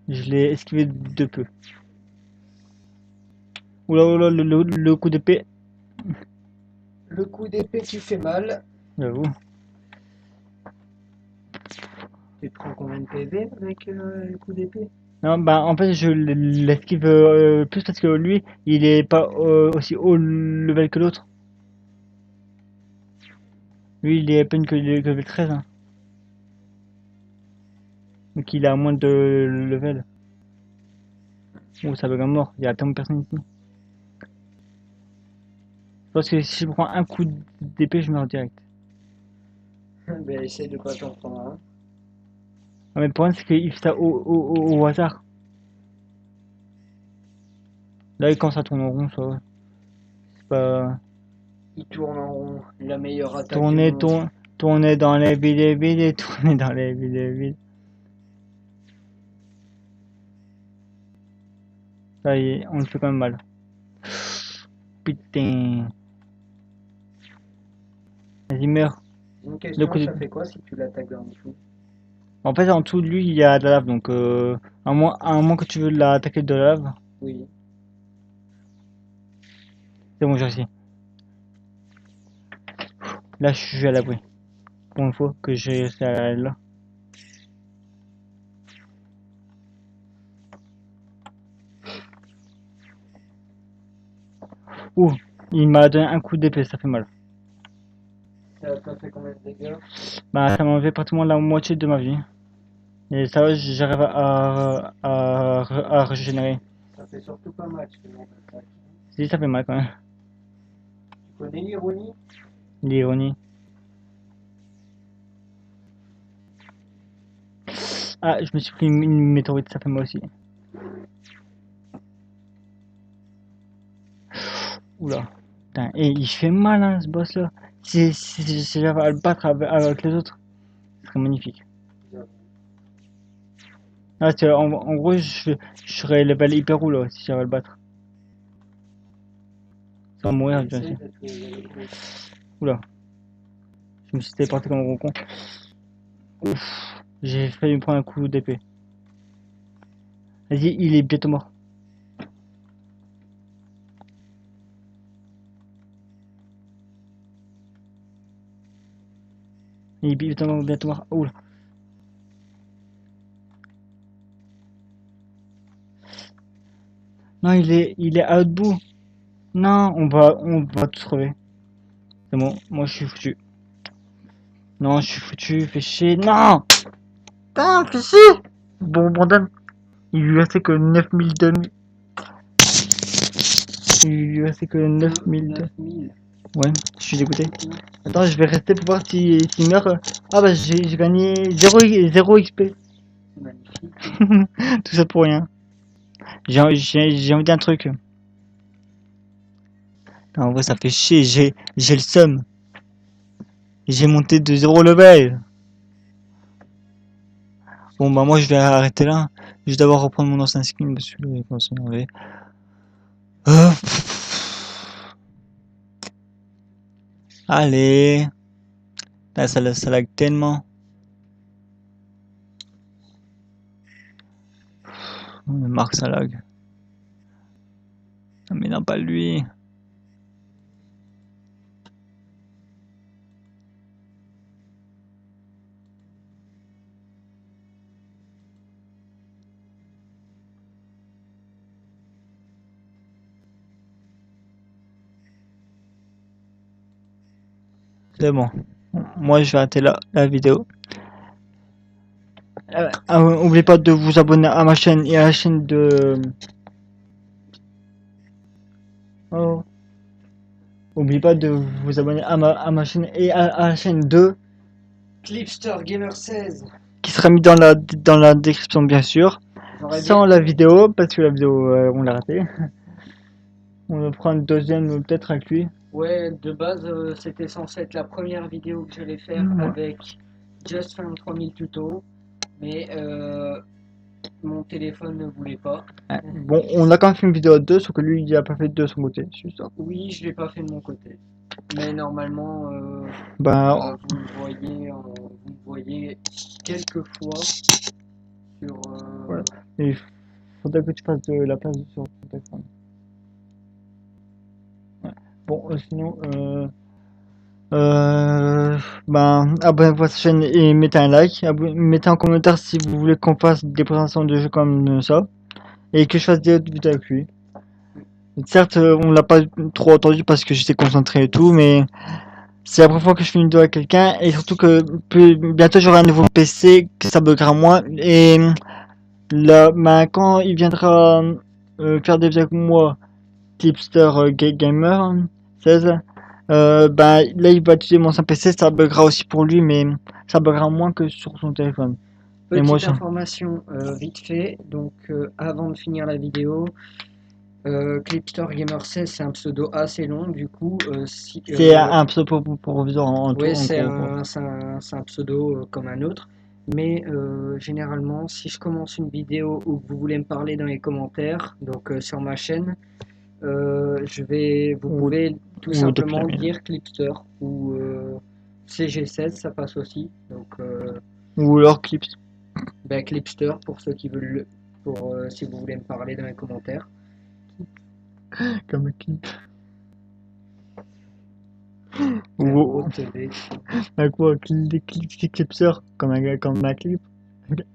Je l'ai esquivé de peu. Oula, oula, le coup d'épée. Le coup d'épée qui fait mal. J'avoue. Tu te prends combien de PV avec le coup d'épée? Non, bah, en fait, je l'esquive plus parce que lui, il est pas aussi haut level que l'autre. Lui, il est à peine que level 13, hein. Donc, il a moins de level. Oh, ça bug à mort. Il y a tellement de personnes ici. Je pense que si je prends un coup d'épée, je meurs direct. Ben, essaye de pas t'en prendre un. Ah, mais le problème, c'est qu'il fait ça au hasard. Là, il commence à tourner en rond, ça va. C'est pas... Il tourne en rond, la meilleure attaque du Tourner, monde. tourner dans les villes et villes et tourner dans les villes et villes. Ça y est, on le fait quand même mal. Putain. Vas-y, meurs. Une Le question, coup de... ça fait quoi si tu l'attaques en dessous? En fait, en dessous de lui, il y a de la lave. Donc, à moins que tu veux l'attaquer de la lave. Oui. C'est bon, j'ai réussi. Là, je suis à l'abri. Pour une fois que j'ai réussi à aller là. Ouh, il m'a donné un coup d'épée, ça fait mal. Ça t'a fait combien de dégâts? Bah, ça m'a enlevé pratiquement la moitié de ma vie. Et ça va, j'arrive à régénérer. Ça fait surtout pas mal ce nom d'attaque. Si, ça fait mal quand même. Tu connais l'ironie? L'ironie. Ah, je me suis pris une météorite, ça fait mal aussi. Oula. Putain, et il fait mal, hein, ce boss-là. Si j'avais à le battre avec les autres, ce serait magnifique. Ah, en gros, je serais level hyper haut là, si j'avais à le battre. Sans mourir, bien sûr. Oula, je me suis téléporté comme un gros con. Ouf, j'ai failli me prendre un coup d'épée. Vas-y, il est bientôt mort. Il est bientôt mort. Oula. Non, il est à bout. Non, on va tous crever. C'est bon, moi je suis foutu. Non, je suis foutu, fais chier. Non! Putain, fais chier! Bon, Brandon, il lui restait que 9000 de... Il lui restait que 9000 de... 9000. Ouais, je suis dégoûté. Attends, je vais rester pour voir s'il meurt. Ah bah j'ai gagné 0 XP. C'est magnifique. Tout ça pour rien. J'ai envie d'un truc. Non, en vrai, ça fait chier. J'ai le seum. J'ai monté de 0 level. Bon, bah, moi, je vais arrêter là. Je vais d'abord reprendre mon ancien skin parce que là, il s'énerver. Euh, Allez. Là, ça lag tellement. Marc, ça lag. Mais non, pas lui. C'est bon. Moi, je vais arrêter là la vidéo. N'oubliez pas de vous abonner à ma chaîne et à la chaîne de... Oh. N'oubliez pas de vous abonner à ma chaîne et à la chaîne de... Clipster Gamer 16. Qui sera mis dans la description, bien sûr. Sans la vidéo, parce que la vidéo, on l'a ratée. On va prendre une deuxième, peut-être avec lui. Ouais, de base, c'était censé être la première vidéo que j'allais faire Ouais. avec Just Fan 3000 tutos, mais mon téléphone ne voulait pas. Ouais. Bon, on a quand même fait une vidéo à deux, sauf que lui, il a pas fait de son côté. C'est juste ça. Oui, je l'ai pas fait de mon côté. Mais normalement, Bah, vous me voyez quelques fois sur. voilà. Il faudrait que tu fasses de la place sur ton téléphone. Ouais. Bon, sinon, ben, abonnez-vous à cette chaîne et mettez un like. Mettez en commentaire si vous voulez qu'on fasse des présentations de jeux comme ça. Et que je fasse des autres vidéos avec lui. Certes, on l'a pas trop entendu parce que j'étais concentré et tout, mais c'est la première fois que je fais une vidéo avec quelqu'un et surtout que bientôt j'aurai un nouveau PC, que ça buggera moins. Et là, ben, quand il viendra faire des vidéos avec moi, Tipster Gamer 16, ben là il va utiliser mon ancien PC, ça buggera aussi pour lui, mais ça buggera moins que sur son téléphone. Et moi, Petite information vite fait, donc avant de finir la vidéo, Clipster Gamer 16 c'est un pseudo assez long, du coup, si, c'est un pseudo provisoire en tout, ouais, en gros. c'est un pseudo comme un autre, mais généralement, si je commence une vidéo ou que vous voulez me parler dans les commentaires, donc sur ma chaîne, vous pouvez tout ou depuis simplement la mienne. dire Clipster ou CG16, ça passe aussi, donc Ou alors Clips. ben, Clipster pour ceux qui veulent, pour si vous voulez me parler dans les commentaires. Comme un clip. Verbo Ou TV. à quoi clipser comme un clip.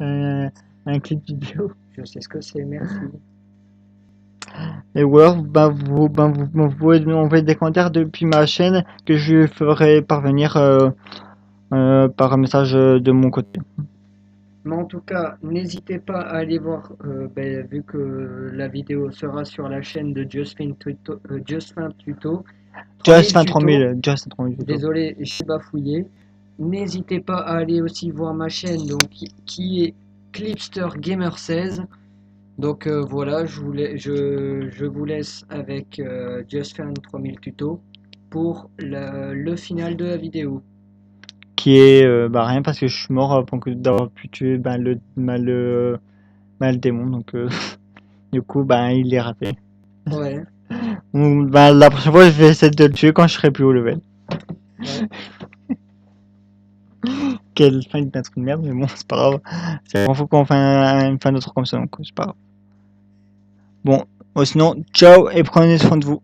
Un clip vidéo. Je sais ce que c'est, merci. Et ou alors, vous pouvez m'envoyer des commentaires depuis ma chaîne que je ferai parvenir par un message de mon côté. Mais en tout cas, n'hésitez pas à aller voir, ben, vu que la vidéo sera sur la chaîne de Just Fin Tuto, Just 3000 tutos. 3000, Just 3000 plutôt. Désolé, j'ai bafouillé. N'hésitez pas à aller aussi voir ma chaîne donc, qui est Clipster Gamer 16. Donc voilà, je vous laisse avec Just Fan 3000 tutos. pour le final de la vidéo. Qui est rien parce que je suis mort avant d'avoir pu tuer le démon. Donc du coup, il est raté. Ouais, Donc, la prochaine fois, je vais essayer de le tuer quand je serai plus haut level. ouais. Quelle fin d'intro de merde, mais bon, c'est pas grave. C'est la première fois qu'on fait une fin de truc comme ça, donc c'est pas grave. Bon, sinon, ciao et prenez soin de vous.